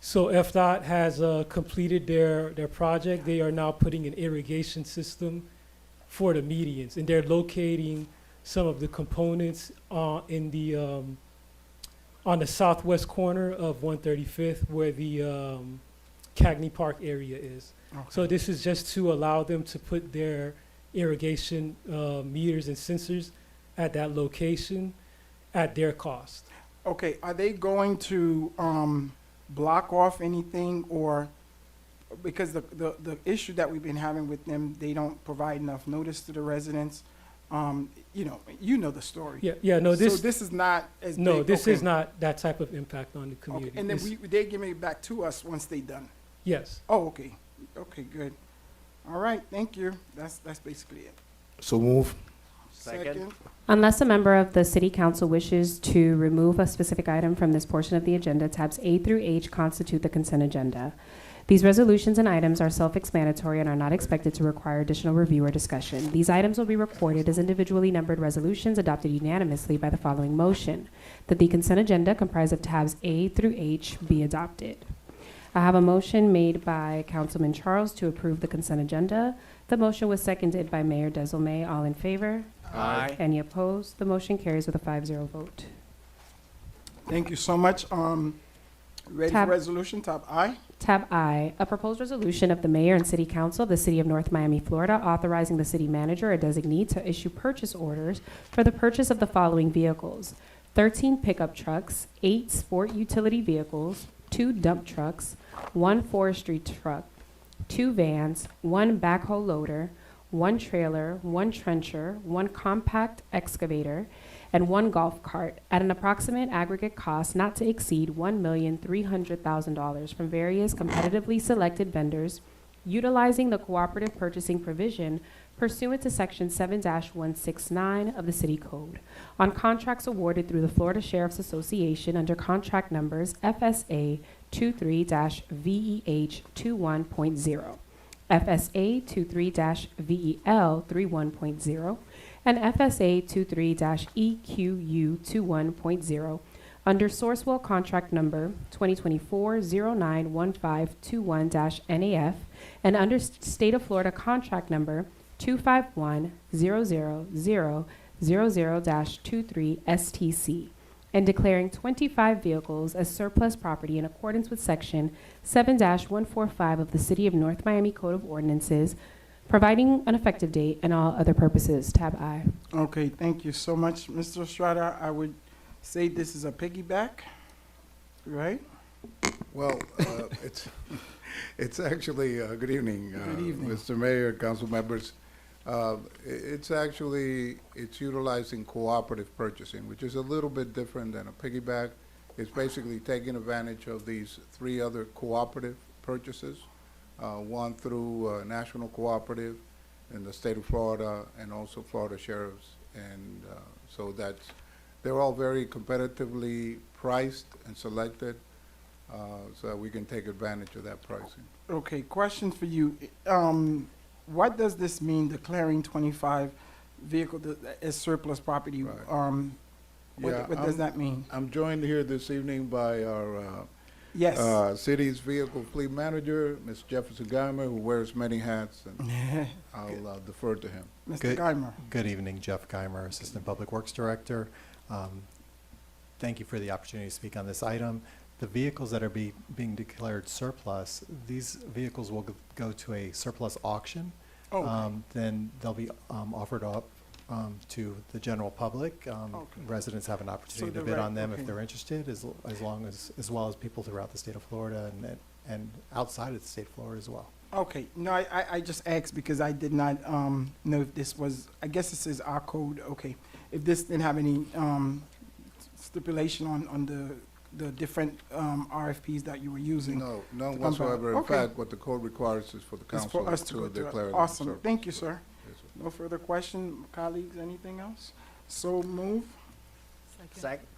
So FDOT has completed their project. They are now putting an irrigation system for the medians, and they're locating some of the components in the on the southwest corner of 135th, where the Cagney Park area is. So this is just to allow them to put their irrigation meters and sensors at that location at their cost. Okay, are they going to block off anything, or, because the issue that we've been having with them, they don't provide enough notice to the residents. You know the story. No, So this is not as big. No, this is okay. not that type of impact on the Okay, community. and then This- they give it back to us once they done. Yes. Oh, okay. Okay, good. All right, thank you. That's basically it. So move. Second. Unless a member of the City Council wishes to remove a specific item from this portion of the agenda, tabs A through H constitute the consent agenda. These resolutions and items are self-explanatory and are not expected to require additional review or discussion. These items will be recorded as individually numbered resolutions adopted unanimously by the following motion: that the consent agenda comprised of tabs A through H be adopted. I have a motion made by Councilman Charles to approve the consent agenda. The motion was seconded by Mayor Desilme. All in favor? Aye. Any opposed? The motion carries with a 5-0 vote. Thank you so much. Ready for Tab- resolution, tab I? Tab I, a proposed resolution of the Mayor and City Council of the City of North Miami, Florida, authorizing the city manager or designee to issue purchase orders for the purchase of the following vehicles: 13 pickup trucks, 8 sport utility vehicles, 2 dump trucks, 1 forestry truck, 2 vans, 1 backhoe loader, 1 trailer, 1 trencher, 1 compact excavator, and 1 golf cart at an approximate aggregate cost not to exceed $1,300,000 from various competitively selected vendors, utilizing the cooperative purchasing provision pursuant to Section 7-169 of the City Code, on contracts awarded through the Florida Sheriff's Association under contract numbers FSA 23-VEH 21.0, FSA 23-VEL 31.0, and FSA 23-EQU 21.0 under Sourcewell contract number 2024-091521-NAF, and under State of Florida contract number 251-00000-23 STC, and declaring 25 vehicles as surplus property in accordance with Section 7-145 of the City of North Miami Code of Ordinances, providing an effective date and all other purposes. Tab I. Okay, thank you so much, Mr. Estrada. I would say this is a piggyback, right? Well, it's actually, good evening. Good evening. Mr. Mayor, council members. It's actually, it's utilizing cooperative purchasing, which is a little bit different than a piggyback. It's basically taking advantage of these 3 other cooperative purchases, one through National Cooperative in the state of Florida and also Florida Sheriffs. And so they're all very competitively priced and selected, so that we can take advantage of that pricing. Okay, question for you. What does this mean, declaring 25 vehicles as surplus property? Right. What does that mean? I'm joined here this evening by our Yes. city's vehicle fleet manager, Ms. Jefferson Geimer, who wears many hats, and I'll defer to him. Mr. Geimer. Good evening, Jeff Geimer, Assistant Public Works Director. Thank you for the opportunity to speak on this item. The vehicles that are being declared surplus, these vehicles will go to a surplus auction. Oh, okay. Then they'll be offered up to the general public. Residents have an opportunity to bid on them if they're interested, as well as people throughout the state of Florida and outside of the state of Florida as well. Okay, no, I just asked because I did not know if this was, I guess this is our code, okay. If this didn't have any stipulation on the different RFPs that you were using. No, none to come back. whatsoever. In Okay. fact, what the code requires is for the It's council for us to to go through it. declare them Awesome, surplus. thank you, sir. Yes, sir. No further question, colleagues, anything else? So move. Second.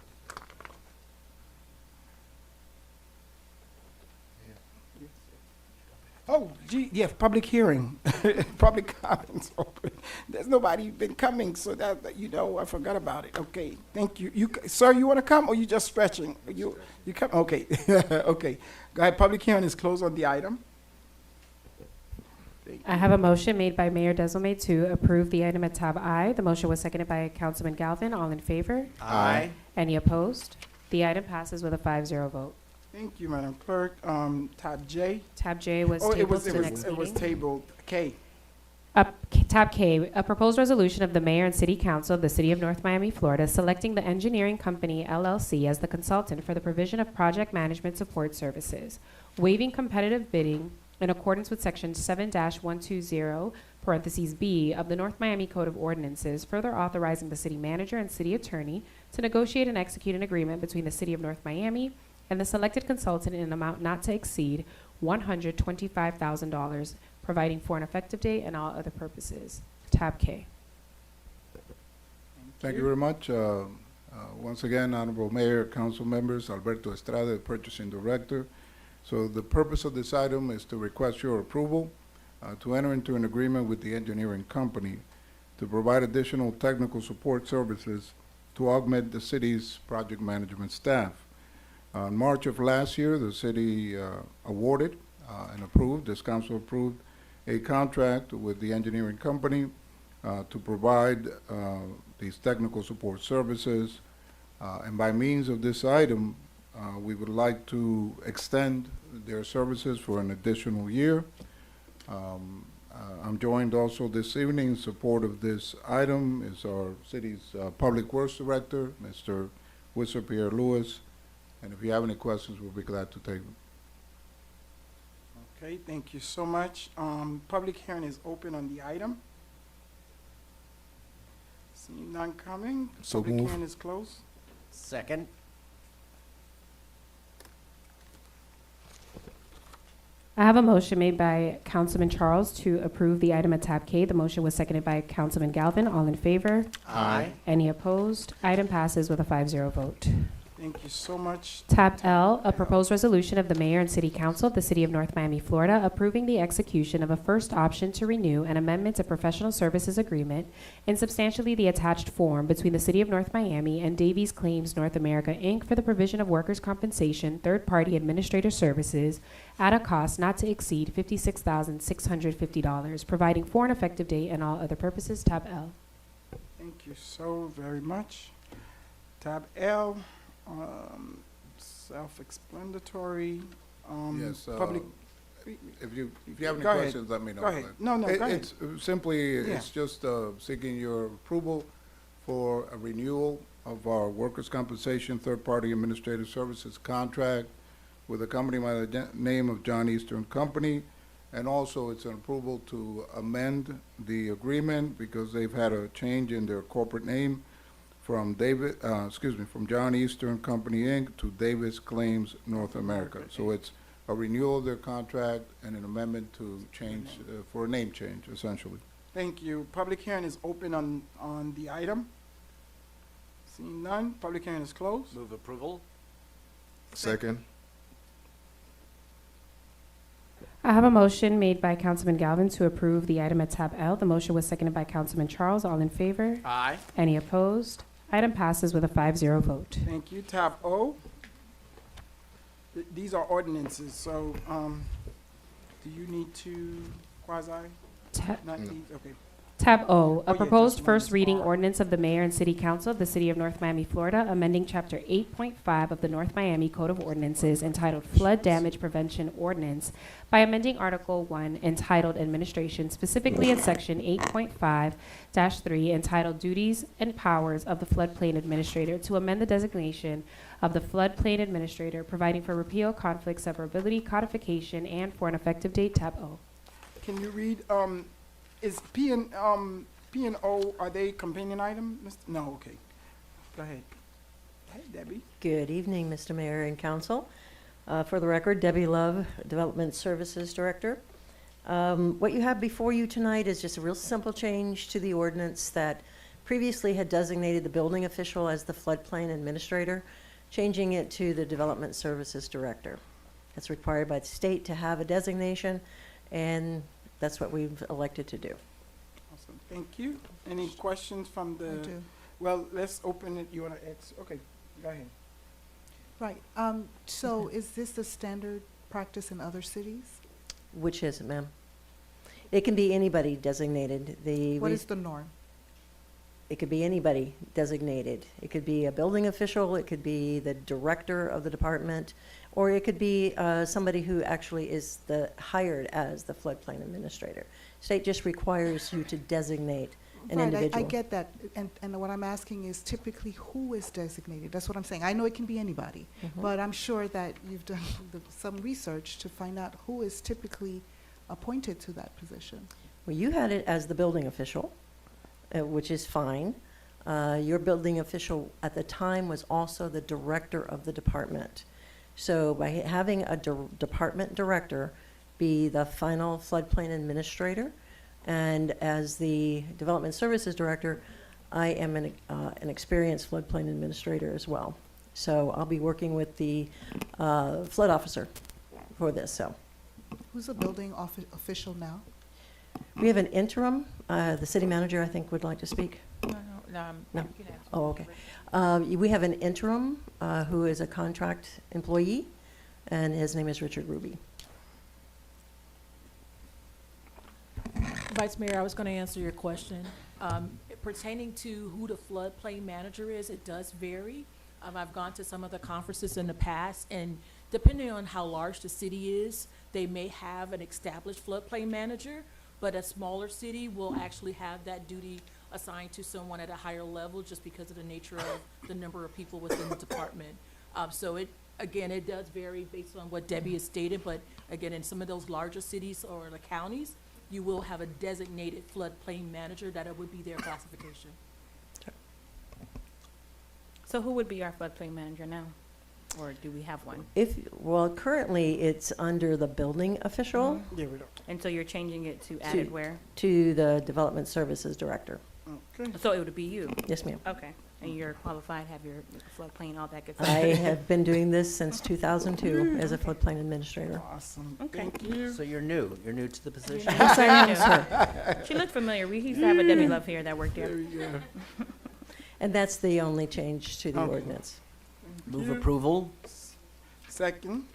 Oh, gee, yeah, public hearing, public comments open. There's nobody been coming, so that, I forgot about it. Okay, thank you. Sir, you want to come, or you just stretching? You come, okay, okay. Go ahead, public hearing is closed on the item. I have a motion made by Mayor Desilme to approve the item at tab I. The motion was seconded by Councilman Galvin. All in favor? Aye. Any opposed? The item passes with a 5-0 vote. Thank you, Madam Clerk. Tab J. Tab J was Oh, tabled to the next it was meeting. tabled. K. Tab K, a proposed resolution of the Mayor and City Council of the City of North Miami, Florida, selecting the engineering company LLC as the consultant for the provision of project management support services, waiving competitive bidding in accordance with Section 7-120, parentheses B, of the North Miami Code of Ordinances, further authorizing the city manager and city attorney to negotiate and execute an agreement between the City of North Miami and the selected consultant in an amount not to exceed $125,000, providing for an effective date and all other purposes. Tab K. Thank you very much. Once again, Honorable Mayor, council members, Alberto Estrada, the Purchasing Director. So the purpose of this item is to request your approval to enter into an agreement with the engineering company to provide additional technical support services to augment the city's project management staff. In March of last year, the city awarded and approved, this council approved, a contract with the engineering company to provide these technical support services. And by means of this item, we would like to extend their services for an additional year. I'm joined also this evening in support of this item is our city's Public Works Director, Mr. Whistler Pierre Lewis. And if you have any questions, we'll be glad to take them. Okay, thank you so much. Public hearing is open on the item. Seeing none coming, So public move. hearing is closed. Second. I have a motion made by Councilman Charles to approve the item at tab K. The motion was seconded by Councilman Galvin. All in favor? Aye. Any opposed? Item passes with a 5-0 vote. Thank you so much. Tab L, a proposed resolution of the Mayor and City Council of the City of North Miami, Florida, approving the execution of a first option to renew an amendment to professional services agreement in substantially the attached form between the City of North Miami and Davies Claims North America, Inc. for the provision of workers' compensation third-party administrative services at a cost not to exceed $56,650, providing for an effective date and all other purposes. Tab L. Thank you so very much. Tab L, self-explanatory. Yes, Public. if you have any Go ahead. questions, let me know. Go ahead. No, go ahead. It's simply, Yeah. it's just seeking your approval for a renewal of our workers' compensation third-party administrative services contract with a company by the name of John Eastern Company. And also, it's an approval to amend the agreement because they've had a change in their corporate name from from John Eastern Company, Inc. to Davis Claims North America. So it's a renewal of their contract and an amendment to change, for a name change, essentially. Thank you. Public hearing is open on the item. Seeing none, public hearing is closed. Move approval. Second. I have a motion made by Councilman Galvin to approve the item at tab L. The motion was seconded by Councilman Charles. All in favor? Aye. Any opposed? Item passes with a 5-0 vote. Thank you. Tab O. These are ordinances, so, do you need to quasi? Not these, okay. Tab O, Oh, a yeah, proposed just first one. reading ordinance of the Mayor and City Council of the City of North Miami, Florida, amending Chapter 8.5 of the North Miami Code of Ordinances entitled Flood Damage Prevention Ordinance by amending Article 1 entitled Administration, specifically in Section 8.5-3 entitled Duties and Powers of the Floodplain Administrator to amend the designation of the Floodplain Administrator, providing for repeal, conflict, severability, codification, and for an effective date. Tab O. Can you read, is P and O, are they companion item? No, okay. Go ahead. Hey, Debbie. Good evening, Mr. Mayor and Council. For the record, Debbie Love, Development Services Director. What you have before you tonight is just a real simple change to the ordinance that previously had designated the building official as the floodplain administrator, changing it to the Development Services Director. It's required by the state to have a designation, and that's what we've elected to do. Awesome, thank you. Any questions from the? I do. Well, let's open it, you wanna, okay, go ahead. Right. So is this the standard practice in other cities? Which is it, ma'am? It can be anybody designated. What is the norm? It could be anybody designated. It could be a building official, it could be the director of the department, or it could be somebody who actually is hired as the floodplain administrator. State just requires you to designate an individual. I get that, and what I'm asking is typically who is designated? That's what I'm saying. I know it can be anybody, but I'm sure that you've done some research to find out who is typically appointed to that position. Well, you had it as the building official, which is fine. Your building official at the time was also the director of the department. So by having a department director be the final floodplain administrator, and as the Development Services Director, I am an experienced floodplain administrator as well. So I'll be working with the flood officer for this. So, who's the building official now? We have an interim. The city manager, I think, would like to speak. No. No. Oh, okay. We have an interim who is a contract employee, and his name is Richard Ruby. Vice Mayor, I was going to answer your question. Pertaining to who the floodplain manager is, it does vary. I've gone to some of the conferences in the past, and depending on how large the city is, they may have an established floodplain manager, but a smaller city will actually have that duty assigned to someone at a higher level just because of the nature of the number of people within the department. So it does vary based on what Debbie has stated, but again, in some of those larger cities or the counties, you will have a designated floodplain manager that it would be their classification. So who would be our floodplain manager now? Or do we have one? Well, currently it's under the building official. Yeah, we don't. And so you're changing it to added where? To the Development Services Director. Okay. So it would be you? Yes, ma'am. Okay. And you're qualified, have your floodplain, all that good I stuff? have been doing this since 2002 as a floodplain administrator. Awesome. Okay. Thank you. So you're new to the position? Yes, I am, sir. She looked familiar. We used to have a Debbie Love here that worked there. There you go. And that's the only change to the Okay. ordinance. Move approval. Second.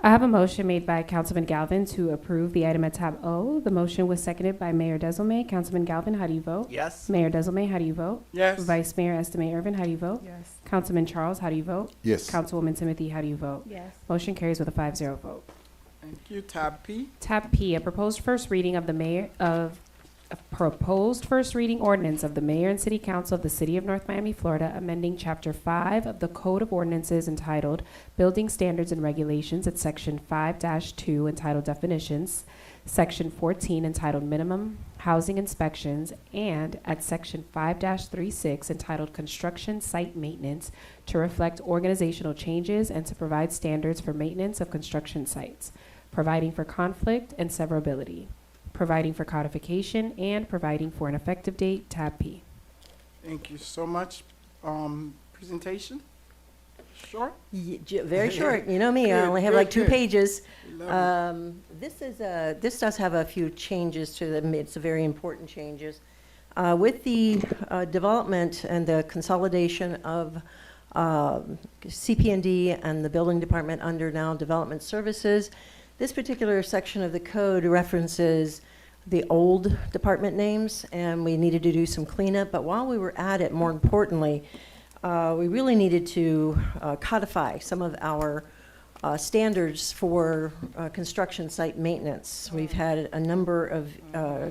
I have a motion made by Councilman Galvin to approve the item at tab O. The motion was seconded by Mayor Desilme. Councilman Galvin, how do you vote? Yes. Mayor Desilme, how do you vote? Yes. Vice Mayor Estime Irvin, how do you vote? Yes. Councilman Charles, how do you vote? Yes. Councilwoman Timothy, how do you vote? Yes. Motion carries with a 5-0 vote. Thank you. Tab P. Tab P, a proposed first reading of the a proposed first reading ordinance of the Mayor and City Council of the City of North Miami, Florida, amending Chapter 5 of the Code of Ordinances entitled Building Standards and Regulations at Section 5-2 entitled Definitions, Section 14 entitled Minimum Housing Inspections, and at Section 5-36 entitled Construction Site Maintenance to reflect organizational changes and to provide standards for maintenance of construction sites, providing for conflict and severability, providing for codification, and providing for an effective date, tab P. Thank you so much. Presentation? Short? Very short. You know me, I Good, only have good, like 2 good. pages. Love This does have a few changes to them. It's very important changes. With the development and the consolidation of CP&D and the building department under now Development Services, this particular section of the code references the old department names, and we needed to do some cleanup. But while we were at it, more importantly, we really needed to codify some of our standards for construction site maintenance. We've had a number of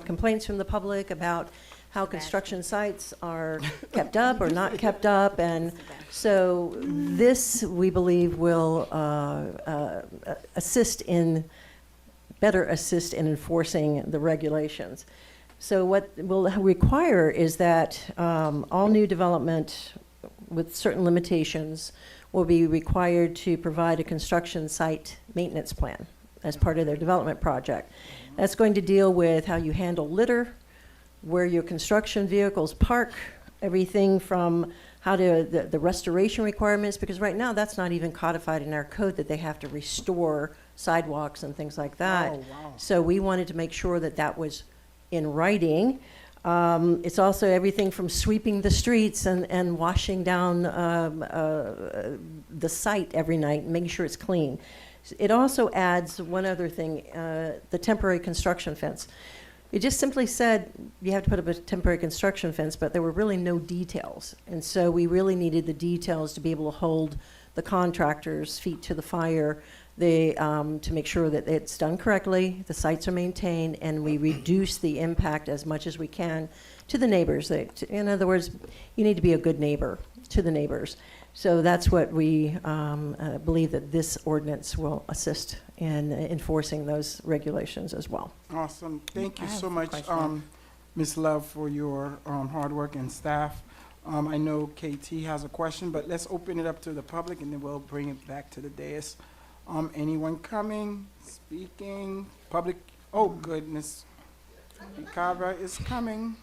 complaints from the public about how construction sites are kept up or not kept up, and so this, we believe, will better assist in enforcing the regulations. So what will require is that all new development with certain limitations will be required to provide a construction site maintenance plan as part of their development project. That's going to deal with how you handle litter, where your construction vehicles park, everything from how to, the restoration requirements, because right now that's not even codified in our code that they have to restore sidewalks and things like that. Oh, wow. So we wanted to make sure that that was in writing. It's also everything from sweeping the streets and washing down the site every night, making sure it's clean. It also adds one other thing, the temporary construction fence. It just simply said you have to put up a temporary construction fence, but there were really no details. And so we really needed the details to be able to hold the contractors' feet to the fire, to make sure that it's done correctly, the sites are maintained, and we reduce the impact as much as we can to the neighbors. In other words, you need to be a good neighbor to the neighbors. So that's what we believe that this ordinance will assist in enforcing those regulations as well. Awesome. Thank you I have so a much, question. Ms. Love, for your hard work and staff. I know KT has a question, but let's open it up to the public and then we'll bring it back to the dais. Anyone coming, speaking, public? Oh, goodness. Bicava is coming,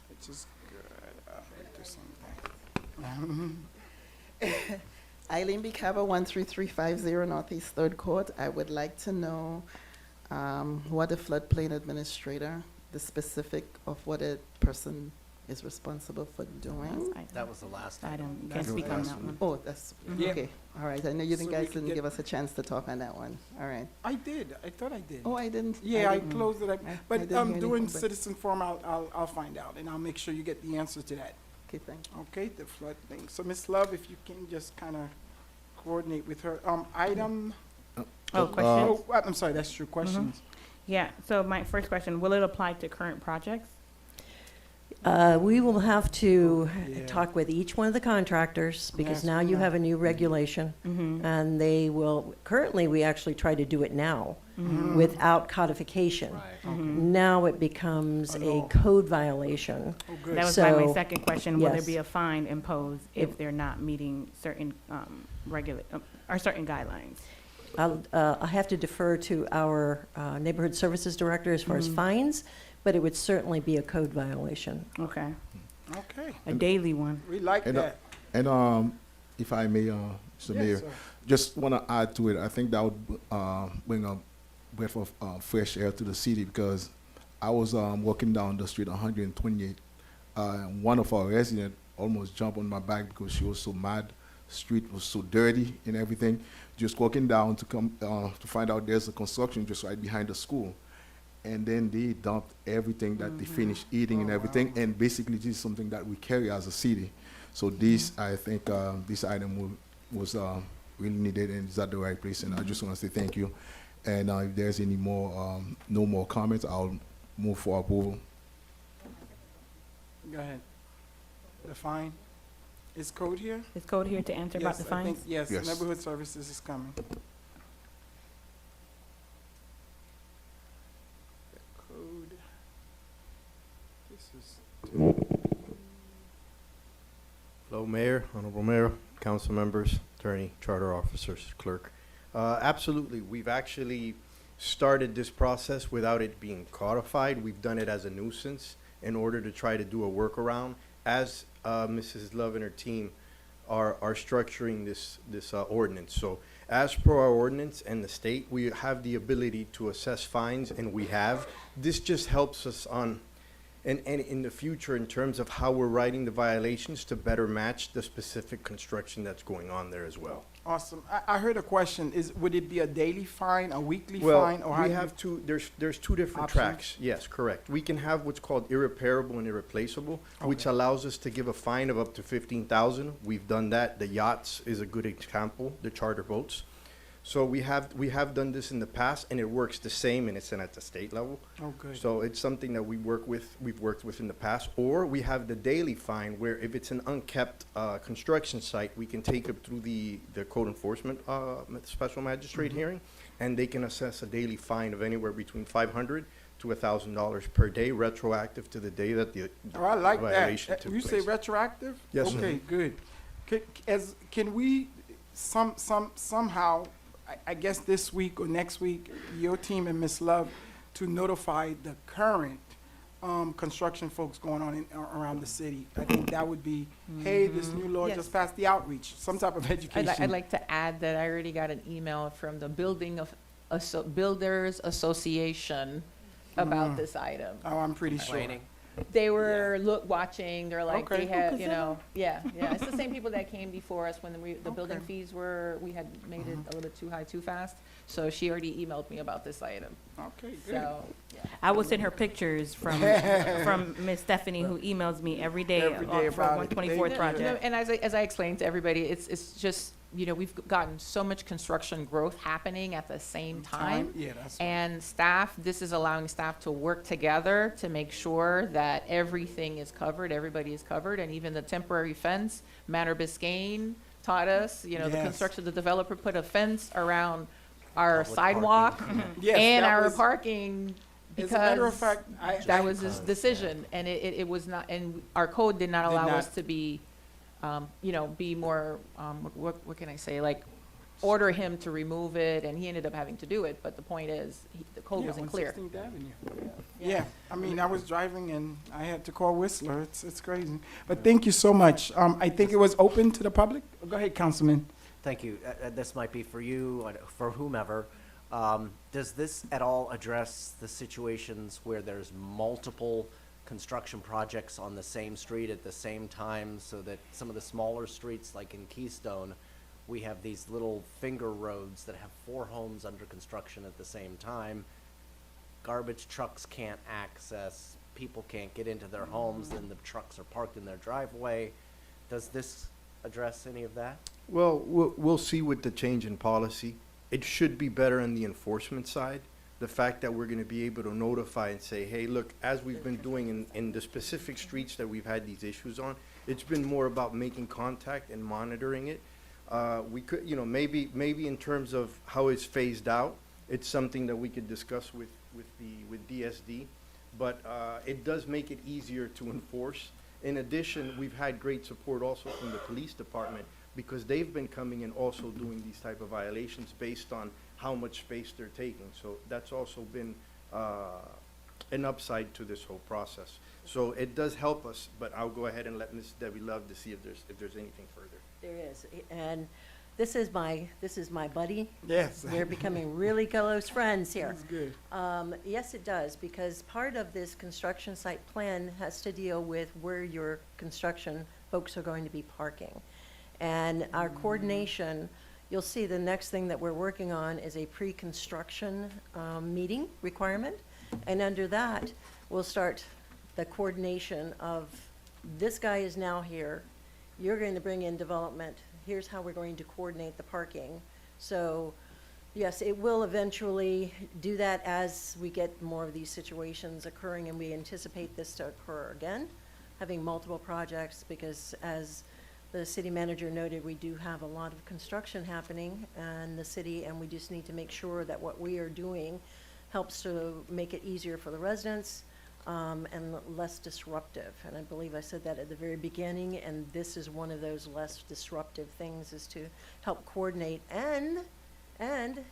which is good. Do something. Eileen Bicava, 13350 Northeast 3rd Court. I would like to know what a floodplain administrator, the specific of what a person is responsible for doing. That was the last Item, can't speak on that one. Oh, that's, Yeah. okay, all right. I know you So we guys can didn't get- give us a chance to talk on that one. All right. I did. I thought I did. Oh, I didn't. Yeah, I didn't- closed it up. I But didn't hear doing anything, but- citizen forum, I'll find out, and I'll make sure you get the answer to that. Okay, thank you. Okay, the flood thing. So, Ms. Love, if you can just kind of coordinate with her. Item. Oh, questions? Oh, I'm sorry, that's true. Questions. Yeah, so my first question, will it apply to current projects? We will have to Yeah. talk with each one of the contractors, because Yes, now we you know. have a new regulation, Mm-hmm. and they will, currently, we actually try to do it now Mhm. without codification. Mm-hmm. Now it becomes A a law. code violation. Oh, good. That was my So, second question. Will there yes. be a fine imposed if they're not meeting certain or certain guidelines? I have to defer to our neighborhood services director as far as Mhm. fines, but it would certainly be a code violation. Okay, Okay, a daily one. we like And, that. And if I may, Mr. Yes, Mayor, sir. just want to add to it. I think that would bring a breath of fresh air to the city, because I was walking down the street 128. One of our residents almost jumped on my back because she was so mad. Street was so dirty and everything. Just walking down to come to find out there's a construction just right behind the school. And then they dumped everything that they finished eating and everything. And basically, this is something that we carry as a city. So this, I think, this item was really needed and is at the right place. And I just want to say thank you. And if there's any more, no more comments, I'll move for approval. Go ahead. The fine. Is code here? Is code here to answer about Yes, the I think- fines? Yes, Yes. Neighborhood Services is coming. Code. This is. Hello, Mayor, Honorable Mayor, council members, attorney, charter officers, clerk. Absolutely, we've actually started this process without it being codified. We've done it as a nuisance in order to try to do a workaround as Mrs. Love and her team are structuring this ordinance. So as per our ordinance and the state, we have the ability to assess fines, and we have. This just helps us on and in the future in terms of how we're writing the violations to better match the specific construction that's going on there as well. Awesome. I heard a question. Would it be a daily fine, a weekly Well, fine, or how we do you- have two, there's two different Options? tracks. Yes, correct. We can have what's called irreparable and irreplaceable, which allows us to give a fine of up to 15,000. We've done that. The yachts is a good example, the charter boats. So we have done this in the past, and it works the same, and it's at the state level. Oh, good. So it's something that we've worked with in the past. Or we have the daily fine, where if it's an unkept construction site, we can take it through the code enforcement special magistrate hearing, and they can assess a daily fine of anywhere between $500 to $1,000 per day, retroactive to the day that the Oh, I like violation that. took You say place. retroactive? Yes, Okay, good. Can we somehow, I guess this week or next week, your team and Ms. Love to notify the current construction folks going on around the city? I think that would be, hey, this new law Yes. just passed the outreach, some type of education. I'd like to add that I already got an email from the Builders Association about this item. Oh, I'm pretty sure. They were watching, they're like, Okay. they had, Oh, you know, yeah, it's the same people that came before us when the building fees we had made it a little bit too high, too fast. So she already emailed me about this item. Okay, good. So, yeah. I will send her pictures from Miss Stephanie, who emails me every day, Every day for about it. 124th Yeah. project. And as I explained to everybody, it's just, you know, we've gotten so much construction growth happening at the same time. Yeah, that's. And staff, this is allowing staff to work together to make sure that everything is covered, everybody is covered, and even the temporary fence, Manor Biscayne taught us, you know, the Yes. construction, the developer put a fence around our Public sidewalk Yes, and that our was- parking As a matter of because fact, that was his decision, and it was not, and our code did not Did allow not. us to be, you know, be more, what can I say, like, order him to remove it, and he ended up having to do it, but the point is, the code Yeah, wasn't on clear. 16th Avenue. Yeah, I mean, I was driving and I had to call Whistler. It's crazy. But thank you so much. I think it was open to the public. Go ahead, Councilman. Thank you. This might be for you, or for whomever. Does this at all address the situations where there's multiple construction projects on the same street at the same time, so that some of the smaller streets, like in Keystone, we have these little finger roads that have 4 homes under construction at the same time? Garbage trucks can't access, people can't get into their homes, and the trucks are parked in their driveway. Does this address any of that? Well, we'll see with the change in policy. It should be better on the enforcement side. The fact that we're gonna be able to notify and say, hey, look, as we've been doing in the specific streets that we've had these issues on, it's been more about making contact and monitoring it. We could, you know, maybe in terms of how it's phased out, it's something that we could discuss with DSD, but it does make it easier to enforce. In addition, we've had great support also from the police department, because they've been coming and also doing these type of violations based on how much space they're taking. So that's also been an upside to this whole process. So it does help us, but I'll go ahead and let Ms. Debbie Love to see if there's anything further. There is, and this is my buddy. Yes. We're becoming really close friends here. That's good. Yes, it does, because part of this construction site plan has to deal with where your construction folks are going to be parking. And our coordination, you'll see the next thing that we're working on is a pre-construction meeting requirement. And under that, we'll start the coordination of, this guy is now here, you're going to bring in development, here's how we're going to coordinate the parking. So, yes, it will eventually do that as we get more of these situations occurring, and we anticipate this to occur again. having multiple projects, because as the city manager noted, we do have a lot of construction happening in the city, and we just need to make sure that what we are doing helps to make it easier for the residents, and less disruptive. And I believe I said that at the very beginning, and this is one of those less disruptive things, is to help coordinate. And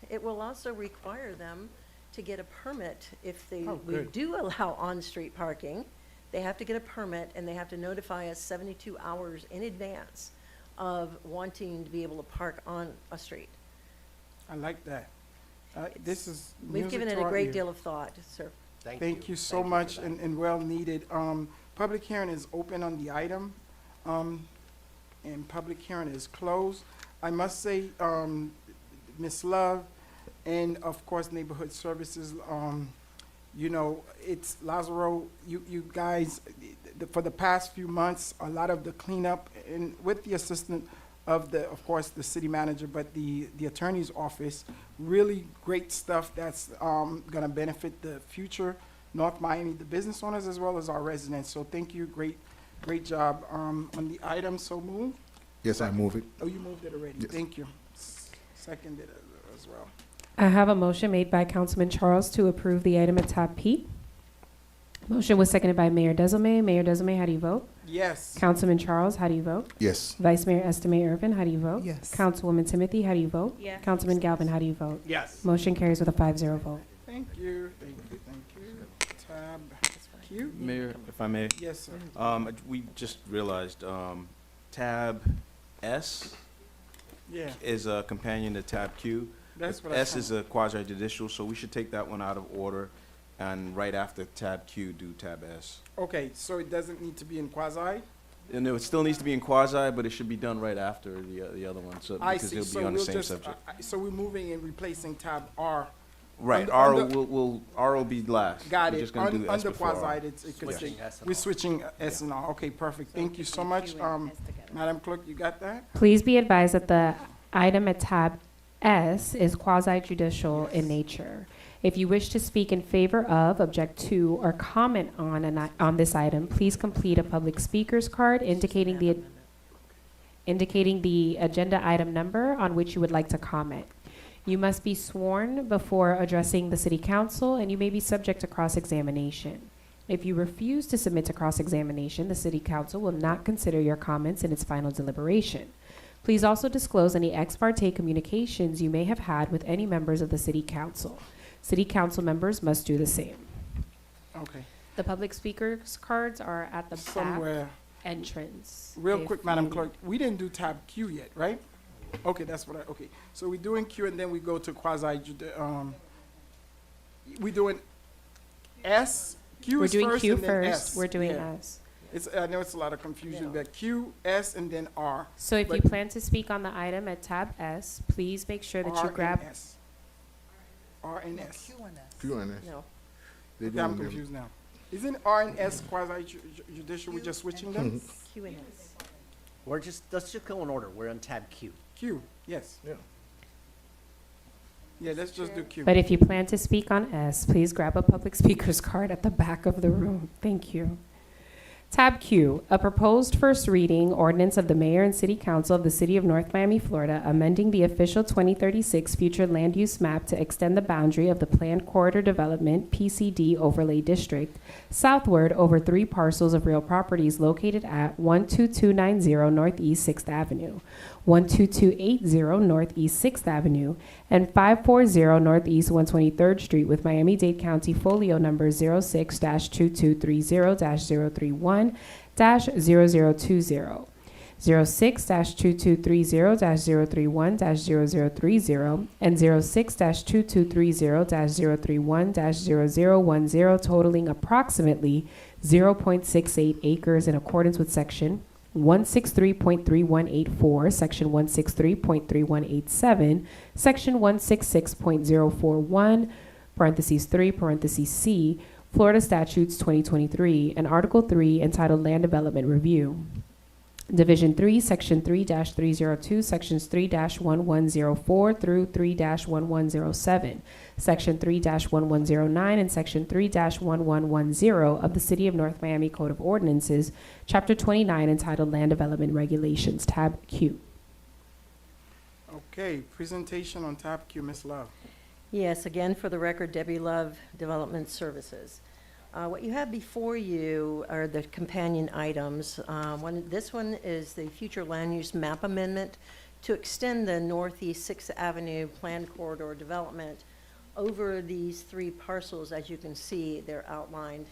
it will also require them to get a permit if we do allow on-street parking. They have to get a permit, and they have to notify us 72 hours in advance of wanting to be able to park on a street. I like that. This is We've music given it to a our great ear. deal of thought, sir. Thank you so much, and well needed. Public hearing is open on the item, and public hearing is closed. I must say, Ms. Love, and of course Neighborhood Services, you know, it's Lazaro, you guys, for the past few months, a lot of the cleanup, and with the assistance of of course, the city manager, but the attorney's office, really great stuff that's gonna benefit the future North Miami, the business owners as well as our residents. So thank you, great job. On the item, so moved? Yes, I move it. Oh, you moved it already, Yes. thank you. Seconded as well. I have a motion made by Councilman Charles to approve the item at tab P. Motion was seconded by Mayor Desilme. Mayor Desilme, how do you vote? Yes. Councilman Charles, how do you vote? Yes. Vice Mayor Estime Irvin, how do you vote? Yes. Councilwoman Timothy, how do you vote? Yes. Councilman Galvin, how do you vote? Yes. Motion carries with a 5-0 vote. Thank you, thank you, thank you. Tab Q? Mayor, if I may, Yes, sir. we just realized, tab S Yeah, is a companion to tab Q. that's what I S thought. is a quasi judicial, so we should take that one out of order, and right after tab Q, do tab S. Okay, so it doesn't need to be in quasi? And it still needs to be in quasi, but it should be done right after the other one, so, I because see, it'll so be on the we'll same just, subject. so we're moving and replacing tab R. Right, under- R under- R will be last. Got We're it, just gonna do S under before R. quasi, it could Switching say, S and we're R. switching S and R, okay, perfect, thank you so much. Madam Clerk, you got that? Please be advised that the item at tab S is quasi-judicial in nature. If you wish to speak in favor of, object to, or comment on this item, please complete a public speaker's card indicating the agenda item number on which you would like to comment. You must be sworn before addressing the city council, and you may be subject to cross-examination. If you refuse to submit to cross-examination, the city council will not consider your comments in its final deliberation. Please also disclose any ex parte communications you may have had with any members of the city council. City council members must do the same. Okay, The public speakers cards are at the back somewhere, entrance. real If quick, Madam you- Clerk, we didn't do tab Q yet, right? Okay, that's what okay, so we're doing Q and then we go to we doing S? Q We're is doing first Q and then first, S. we're doing Yeah. S. I know it's a lot of confusion, but Q, S, and then R. So if you But- plan to speak on the item at tab S, please make sure that R you and grab. S. R and S. Q and S. No. They Okay, I'm doing them. confused now. Isn't R and S quasi-judicial, we're just switching them? Q and S. Let's just go in order. We're on tab Q. Q, yes. Yeah. Yeah, let's just do Q. But if you plan to speak on S, please grab a public speaker's card at the back of the room. Thank you. Tab Q, a proposed first reading ordinance of the mayor and city council of the city of North Miami, Florida, amending the official 2036 future land use map to extend the boundary of the planned corridor development PCD overlay district southward over 3 parcels of real properties located at 12290 Northeast 6th Avenue, 12280 Northeast 6th Avenue, and 540 Northeast 123rd Street with Miami-Dade County folio number 06-2230-031-0020, 06-2230-031-0030, and 06-2230-031-0010, totaling approximately 0.68 acres in accordance with section 163.3184, section 163.3187, section 166.041, parentheses 3, parentheses C, Florida Statutes 2023, and Article 3 entitled Land Development Review. Division 3, Section 3-302, Sections 3-1104 through 3-1107, Section 3-1109, and Section 3-1110 of the City of North Miami Code of Ordinances, Chapter 29, entitled Land Development Regulations, Tab Q. Okay, presentation on tab Q, Ms. Love. Yes, again, for the record, Debbie Love, Development Services. What you have before you are the companion items. This one is the future land use map amendment to extend the Northeast 6th Avenue planned corridor development over these 3 parcels. As you can see, they're outlined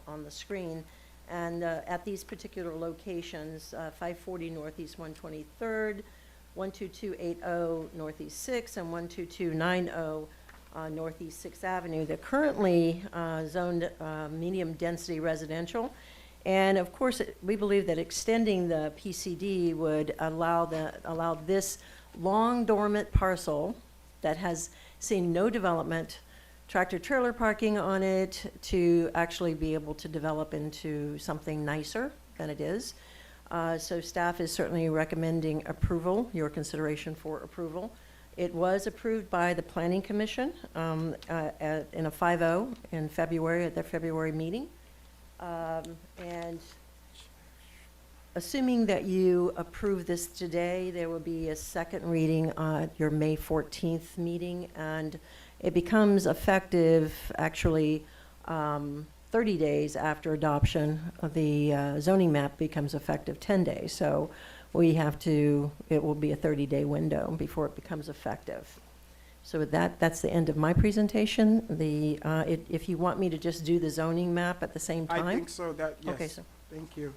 on the screen. And at these particular locations, 540 Northeast 123rd, 12280 Northeast 6th, and 12290 Northeast 6th Avenue. They're currently zoned medium density residential. And of course, we believe that extending the PCD would allow this long dormant parcel that has seen no development, tractor trailer parking on it, to actually be able to develop into something nicer than it is. So staff is certainly recommending approval, your consideration for approval. It was approved by the Planning Commission in a 5-0 in February, at their February meeting. And assuming that you approve this today, there will be a second reading at your May 14th meeting, and it becomes effective actually 30 days after adoption. The zoning map becomes effective 10 days. So it will be a 30-day window before it becomes effective. So with that's the end of my presentation. If you want me to just do the zoning map at the same time? I think so, yes. Okay, so. Thank you.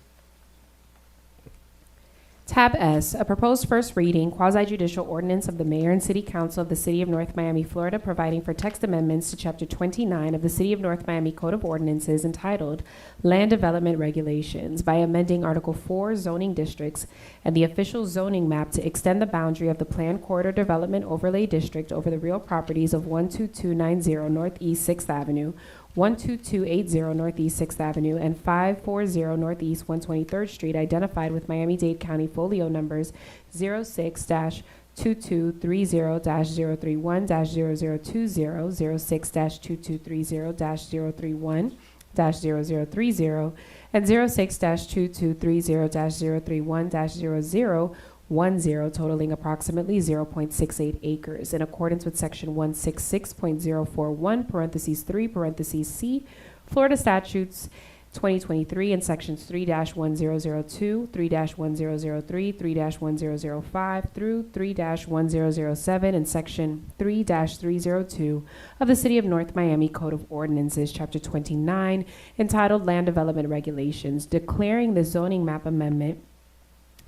Tab S, a proposed first reading quasi-judicial ordinance of the Mayor and City Council of the City of North Miami, Florida, providing for text amendments to Chapter 29 of the City of North Miami Code of Ordinances entitled Land Development Regulations by amending Article 4 zoning districts and the official zoning map to extend the boundary of the Planned Corridor Development Overlay District over the real properties of 12290 Northeast 6th Avenue, 12280 Northeast 6th Avenue, and 540 Northeast 123rd Street, identified with Miami-Dade County folio numbers 06-2230-031-0020, 06-2230-031-0030, and 06-2230-031-0010, totaling approximately 0.68 acres, in accordance with Section 166.041, parentheses 3, parentheses C, Florida Statutes 2023, and Sections 3-1002, 3-1003, 3-1005 through 3-1007, and Section 3-302 of the City of North Miami Code of Ordinances, Chapter 29, entitled Land Development Regulations, declaring the zoning map amendment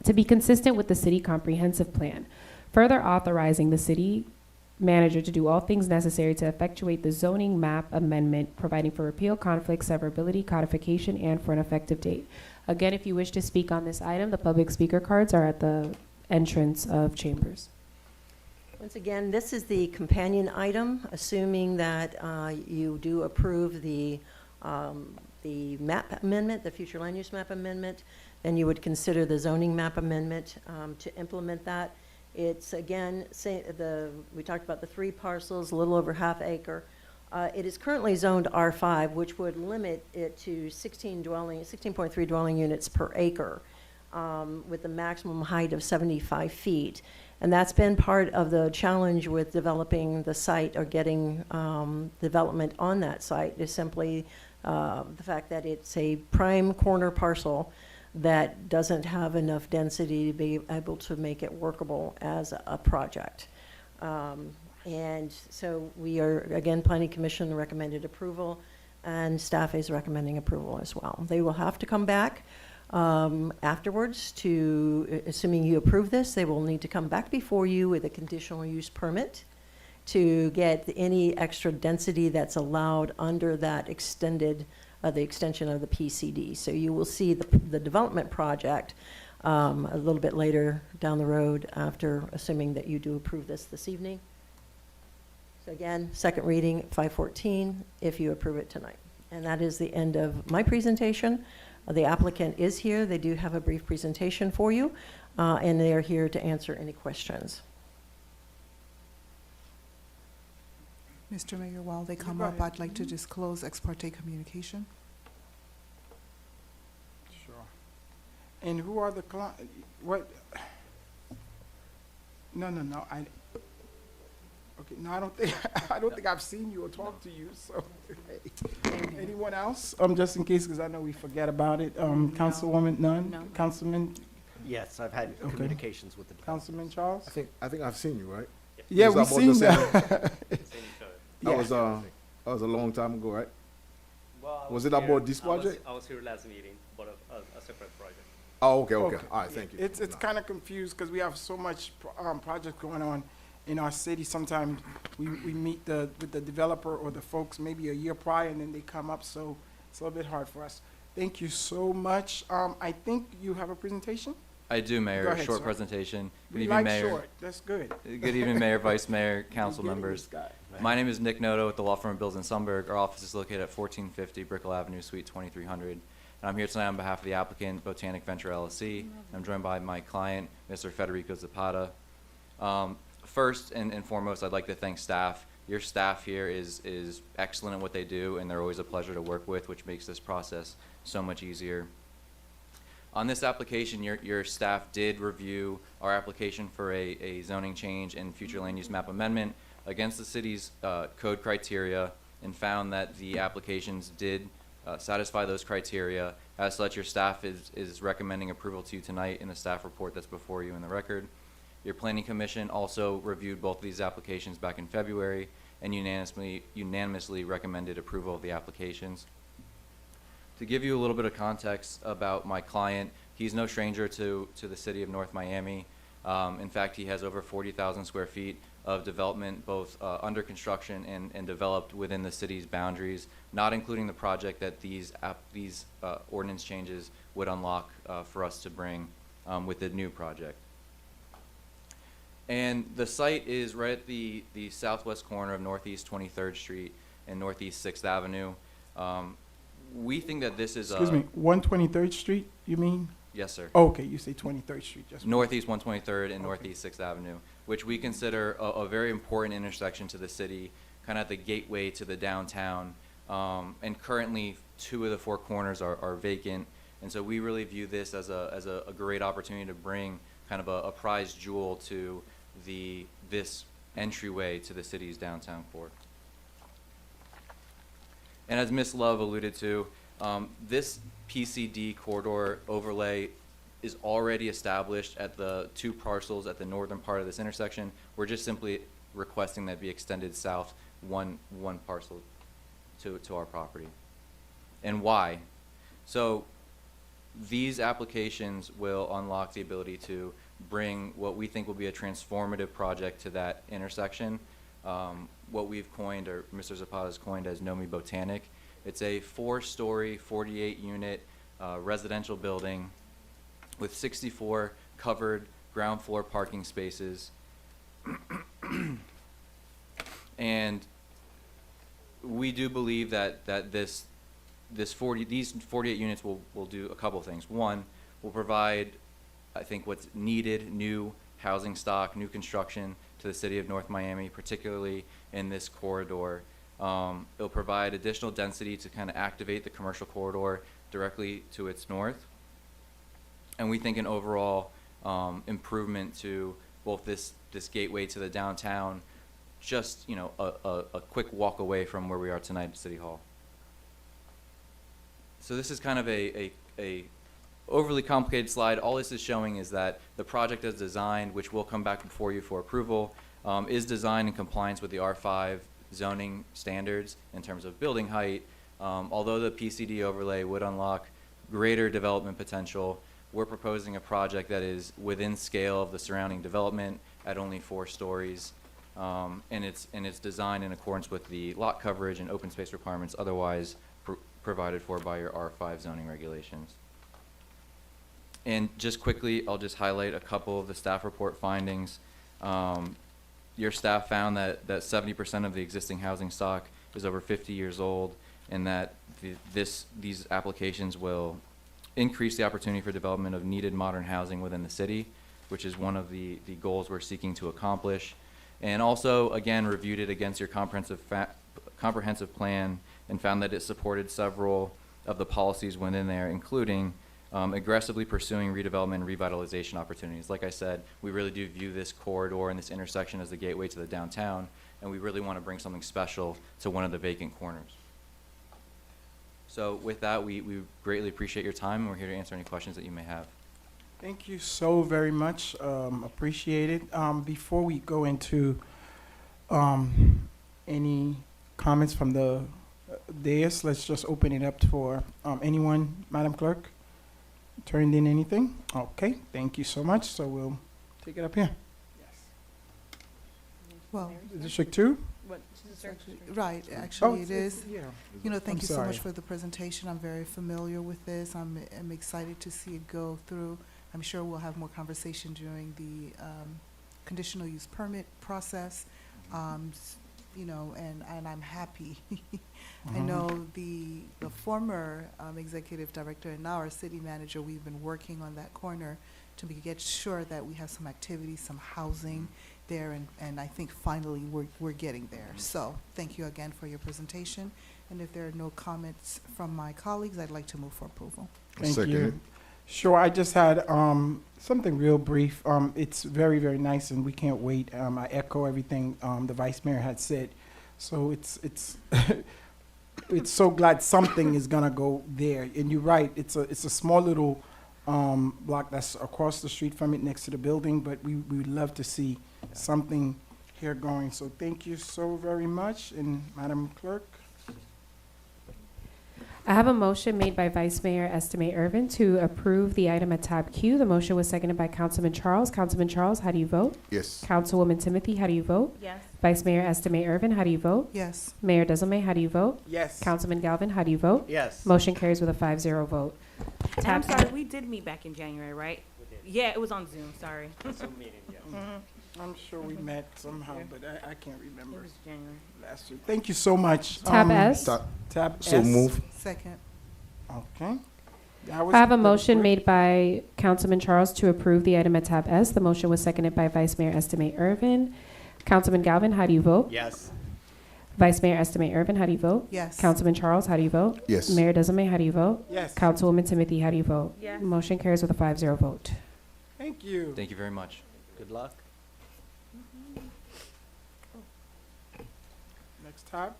to be consistent with the city comprehensive plan, further authorizing the city manager to do all things necessary to effectuate the zoning map amendment, providing for repeal, conflict, severability, codification, and for an effective date. Again, if you wish to speak on this item, the public speaker cards are at the entrance of chambers. Once again, this is the companion item, assuming that you do approve the map amendment, the future land use map amendment. Then you would consider the zoning map amendment to implement that. It's, again, we talked about the 3 parcels, a little over half acre. It is currently zoned R5, which would limit it to 16.3 dwelling units per acre, with a maximum height of 75 feet. And that's been part of the challenge with developing the site, or getting development on that site, is simply the fact that it's a prime corner parcel that doesn't have enough density to be able to make it workable as a project. And so we are, again, Planning Commission recommended approval, and staff is recommending approval as well. They will have to come back afterwards to, assuming you approve this, they will need to come back before you with a conditional use permit to get any extra density that's allowed under that the extension of the PCD. So you will see the development project a little bit later down the road, after, assuming that you do approve this evening. So again, second reading, 514, if you approve it tonight. And that is the end of my presentation. The applicant is here. They do have a brief presentation for you, and they are here to answer any questions. Mr. Mayor, while they come go up, ahead. I'd like to disclose ex parte communication. Sure. And who are the what? No, okay, no, I don't think I've seen you or talked to you, so. Anyone else? Just in case, because I know we forget about it. Councilwoman, none? No. Councilman, Yes, I've had Okay. communications with the Councilman Charles? I think I've seen you, right? Yeah, Was we've about seen the same- that. That was a long time ago, right? Well, I Was it here- about this project? I was here last meeting, but a separate project. Oh, okay. All right, thank you. It's kind of confused because we have so much project going on in our city. Sometimes we meet with the developer or the folks maybe a year prior, and then they come up, so it's a little bit hard for us. Thank you so much. I think you have a presentation? I do, Mayor. Go A ahead, short sir. presentation. Good We evening, like Mayor. short, that's good. Good evening, Mayor, Vice Mayor, council You're getting members. this guy. My name is Nick Noto with the law firm of Bills and Sundberg. Our office is located at 1450 Brickell Avenue, Suite 2300. And I'm here tonight on behalf of the applicant, Botanic Venture LLC. I'm joined by my client, Mr. Federico Zapata. First and foremost, I'd like to thank staff. Your staff here is excellent at what they do, and they're always a pleasure to work with, which makes this process so much easier. On this application, your staff did review our application for a zoning change and future land use map amendment against the city's code criteria and found that the applications did satisfy those criteria. As such, your staff is recommending approval to you tonight in the staff report that's before you in the record. Your planning commission also reviewed both of these applications back in February and unanimously recommended approval of the applications. To give you a little bit of context about my client, he's no stranger to the city of North Miami. In fact, he has over 40,000 square feet of development, both under construction and developed within the city's boundaries, not including the project that these ordinance changes would unlock for us to bring with the new project. And the site is right at the southwest corner of Northeast 23rd Street and Northeast 6th Avenue. We think that this is Excuse me, 123rd Street, you mean? Yes, sir. Okay, you say 23rd Street, just. Northeast 123rd and Northeast 6th Avenue, which we consider a very important intersection to the city, kind of the gateway to the downtown. And currently, 2 of the 4 corners are vacant. And so we really view this as a great opportunity to bring kind of a prized jewel to this entryway to the city's downtown core. And as Ms. Love alluded to, this PCD corridor overlay is already established at the 2 parcels at the northern part of this intersection. We're just simply requesting that be extended south one parcel to our property. And why? So these applications will unlock the ability to bring what we think will be a transformative project to that intersection. What we've coined, or Mr. Zapata's coined as Nomi Botanic. It's a 4-story, 48-unit residential building with 64 covered ground floor parking spaces. And we do believe that these 48 units will do a couple of things. One, will provide, I think, what's needed, new housing stock, new construction to the city of North Miami, particularly in this corridor. It'll provide additional density to kind of activate the commercial corridor directly to its north. And we think an overall improvement to both this gateway to the downtown, just a quick walk away from where we are tonight at City Hall. So this is kind of a overly complicated slide. All this is showing is that the project as designed, which will come back before you for approval, is designed in compliance with the R5 zoning standards in terms of building height. Although the PCD overlay would unlock greater development potential, we're proposing a project that is within scale of the surrounding development at only 4 stories. And it's designed in accordance with the lot coverage and open space requirements otherwise provided for by your R5 zoning regulations. And just quickly, I'll just highlight a couple of the staff report findings. Your staff found that 70% of the existing housing stock is over 50 years old, and that these applications will increase the opportunity for development of needed modern housing within the city, which is one of the goals we're seeking to accomplish. And also, again, reviewed it against your comprehensive plan and found that it supported several of the policies within there, including aggressively pursuing redevelopment and revitalization opportunities. Like I said, we really do view this corridor and this intersection as the gateway to the downtown, and we really want to bring something special to one of the vacant corners. So with that, we greatly appreciate your time, and we're here to answer any questions that you may have. Thank you so very much. Appreciate it. Before we go into any comments from the dais, let's just open it up for anyone, Madam Clerk, turned in anything? Okay, thank you so much. So we'll take it up here. Well, District 2? right, actually it it's- is. yeah. You know, thank I'm you so much sorry. for the presentation. I'm very familiar with this. I'm excited to see it go through. I'm sure we'll have more conversation during the conditional use permit process. You know, and I'm happy. I know the former executive director and now our city manager, we've been working on that corner to get sure that we have some activity, some housing there, and I think finally we're getting there. So thank you again for your presentation. And if there are no comments from my colleagues, I'd like to move for approval. Thank Second you. it. Sure, I just had something real brief. It's very, very nice, and we can't wait. I echo everything the Vice Mayor had said. So it's it's so glad something is gonna go there. And you're right, it's a small little block that's across the street from it, next to the building. But we would love to see something here going. So thank you so very much, and Madam Clerk. I have a motion made by Vice Mayor Estimate Irvin to approve the item at tab Q. The motion was seconded by Councilman Charles. Councilman Charles, how do you vote? Yes. Councilwoman Timothy, how do you vote? Yes. Vice Mayor Estimate Irvin, how do you vote? Yes. Mayor Desomé, how do you vote? Yes. Councilman Galvin, how do you vote? Yes. Motion carries with a 5-0 vote. And I'm Tab sorry, we did meet back in January, right? Yeah, it was on Zoom, sorry. Zoom meeting, yes. I'm sure we met somehow, but I can't It remember was January. last year. Thank you so much. Tab S. Tab So S. move. Second. Okay. I have a motion made by Councilman Charles to approve the item at tab S. The motion was seconded by Vice Mayor Estimate Irvin. Councilman Galvin, how do you vote? Yes. Vice Mayor Estimate Irvin, how do you vote? Yes. Councilman Charles, how do you vote? Yes. Mayor Desomé, how do you vote? Yes. Councilwoman Timothy, how do you vote? Yes. Motion carries with a 5-0 vote. Thank you. Thank you very much. Good luck. Next tab.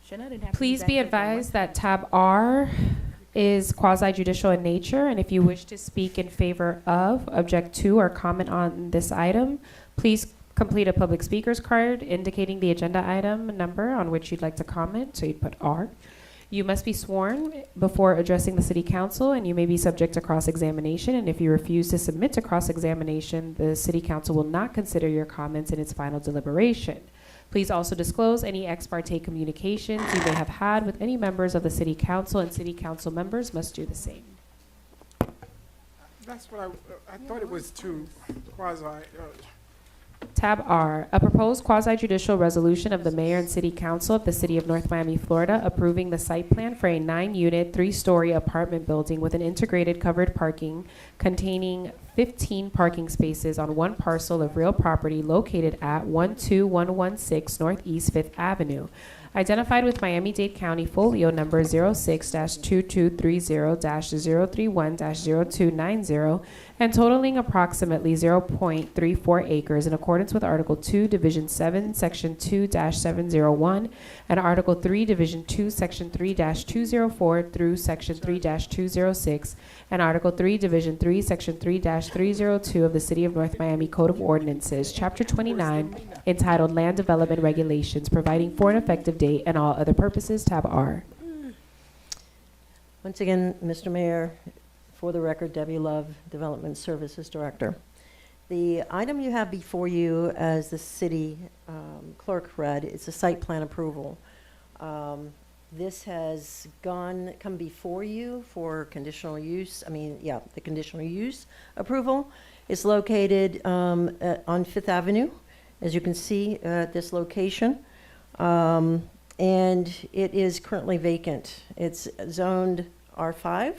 Shouldn't it have to Please back be there for advised one? that tab R is quasi-judicial in nature, and if you wish to speak in favor of, object to, or comment on this item, please complete a public speaker's card indicating the agenda item number on which you'd like to comment, so you'd put R. You must be sworn before addressing the city council, and you may be subject to cross-examination, and if you refuse to submit to cross-examination, the city council will not consider your comments in its final deliberation. Please also disclose any ex parte communications you may have had with any members of the city council, and city council members must do the same. That's what I thought it was too quasi. Tab R, a proposed quasi-judicial resolution of the mayor and city council of the city of North Miami, Florida, approving the site plan for a 9-unit, 3-story apartment building with an integrated covered parking containing 15 parking spaces on one parcel of real property located at 12116 Northeast 5th Avenue. Identified with Miami-Dade County Folio number 06-2230-031-0290 and totaling approximately 0.34 acres in accordance with Article 2, Division 7, Section 2-701, and Article 3, Division 2, Section 3-204 through Section 3-206, and Article 3, Division 3, Section 3-302 of the City of North Miami Code of Ordinances, Chapter 29, entitled Land Development Regulations, providing for an effective date and all other purposes, tab R. Once again, Mr. Mayor, for the record, Debbie Love, Development Services Director. The item you have before you, as the city clerk read, is a site plan approval. This has come before you for conditional use, the conditional use approval. It's located on 5th Avenue, as you can see at this location. and it is currently vacant. It's zoned R5,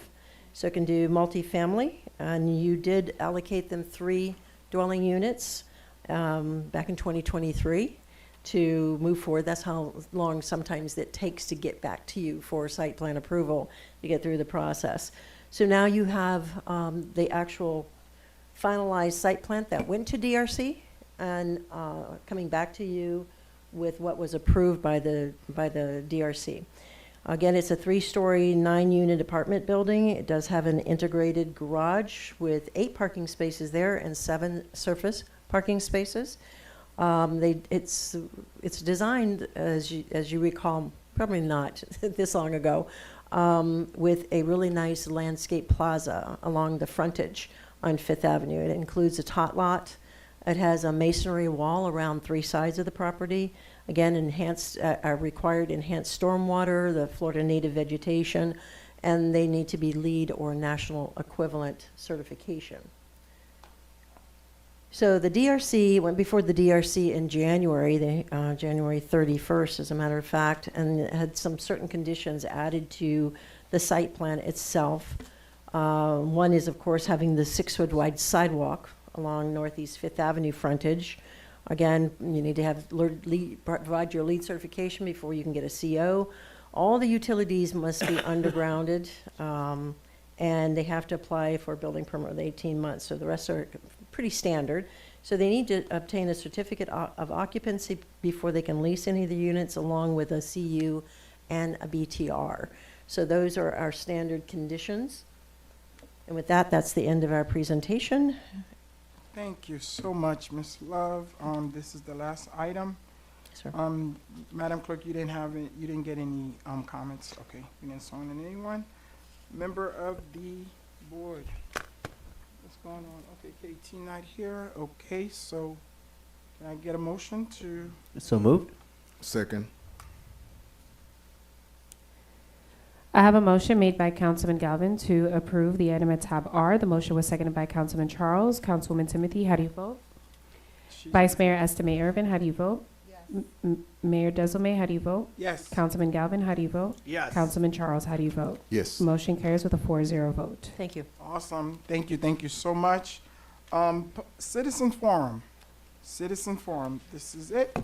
so it can do multifamily, and you did allocate them 3 dwelling units back in 2023 to move forward. That's how long sometimes it takes to get back to you for site plan approval to get through the process. So now you have the actual finalized site plan that went to DRC and coming back to you with what was approved by the DRC. Again, it's a 3-story, 9-unit apartment building. It does have an integrated garage with 8 parking spaces there and 7 surface parking spaces. It's designed, as you recall, probably not this long ago, with a really nice landscape plaza along the frontage on Fifth Avenue. It includes a tot lot. It has a masonry wall around 3 sides of the property. Again, required enhanced stormwater, the Florida native vegetation, and they need to be LEED or national equivalent certification. So the DRC went before the DRC in January, January 31st, as a matter of fact, and it had some certain conditions added to the site plan itself. One is, of course, having the 6-foot wide sidewalk along Northeast Fifth Avenue frontage. Again, you need to have provide your LEED certification before you can get a CO. All the utilities must be undergrounded, and they have to apply for a building permit with 18 months. So the rest are pretty standard. So they need to obtain a certificate of occupancy before they can lease any of the units, along with a CU and a BTR. So those are our standard conditions. And with that, that's the end of our presentation. Thank you so much, Ms. Love. This is the last item. Yes, sir. Madam Clerk, you didn't get any comments. Okay, we didn't sign in anyone. Member of the board. What's going on? Okay, KT not here. Okay, so can I get a motion to? So moved. Second. I have a motion made by Councilman Galvin to approve the item at tab R. The motion was seconded by Councilman Charles. Councilwoman Timothy, how do you vote? Vice Mayor Estime Irvin, how do you vote? Yes. Mayor Desilme, how do you vote? Yes. Councilman Galvin, how do you vote? Yes. Councilman Charles, how do you vote? Yes. Motion carries with a 4-0 vote. Thank you. Awesome. Thank you so much. Citizen Forum. Citizen Forum. This is it.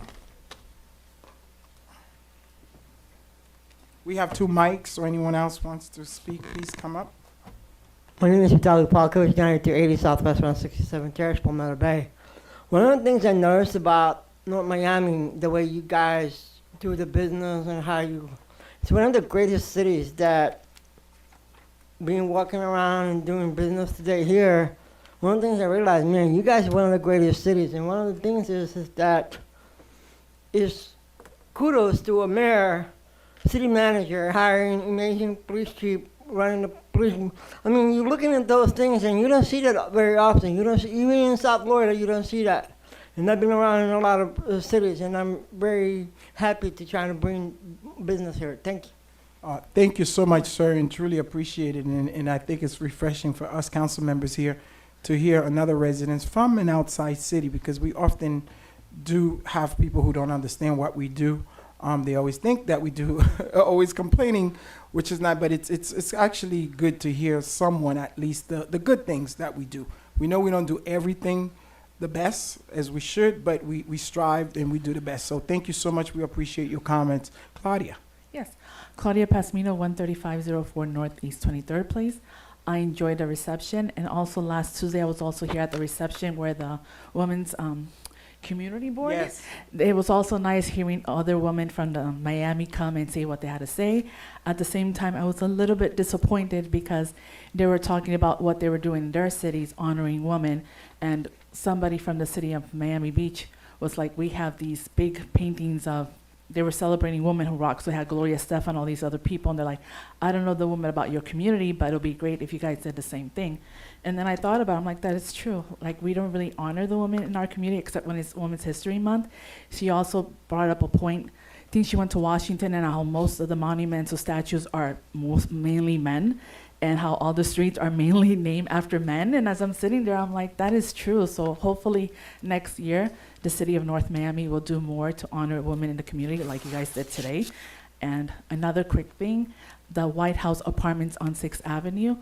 We have 2 mics, so anyone else wants to speak, please come up. My name is Vitaly Palkovich, 9380 Southwest 167 Terrace, Palmetto Bay. One of the things I noticed about North Miami, the way you guys do the business and how it's one of the greatest cities that, being walking around and doing business today here, one of the things I realized, man, you guys are one of the greatest cities. And one of the things is that is kudos to a mayor, city manager, hiring amazing police chief, running the police. I mean, you're looking at those things and you don't see that very often. You don't see, even in South Florida, you don't see that. And I've been around in a lot of cities, and I'm very happy to try to bring business here. Thank you. Thank you so much, sir, and truly appreciate it. And I think it's refreshing for us council members here to hear another residence from an outside city, because we often do have people who don't understand what we do. They always think that we do, always complaining, which is not, but it's actually good to hear someone, at least the good things that we do. We know we don't do everything the best as we should, but we strive and we do the best. So thank you so much. We appreciate your comments. Claudia. Yes. Claudia Pasmino, 13504 Northeast 23rd Place. I enjoyed the reception, and also last Tuesday I was also here at the reception where the Women's Community Board. Yes. It was also nice hearing other women from the Miami come and say what they had to say. At the same time, I was a little bit disappointed because they were talking about what they were doing in their cities, honoring women, and somebody from the city of Miami Beach was like, we have these big paintings of, they were celebrating Women Who Rock, so they had Gloria Estefan, all these other people, and they're like, I don't know the woman about your community, but it'll be great if you guys did the same thing. And then I thought about it, I'm like, that is true. Like, we don't really honor the women in our community except when it's Women's History Month. She also brought up a point. I think she went to Washington, and how most of the monuments or statues are mainly men. and how all the streets are mainly named after men. And as I'm sitting there, I'm like, that is true. So hopefully next year, the city of North Miami will do more to honor women in the community like you guys did today. And another quick thing, the White House apartments on 6th Avenue,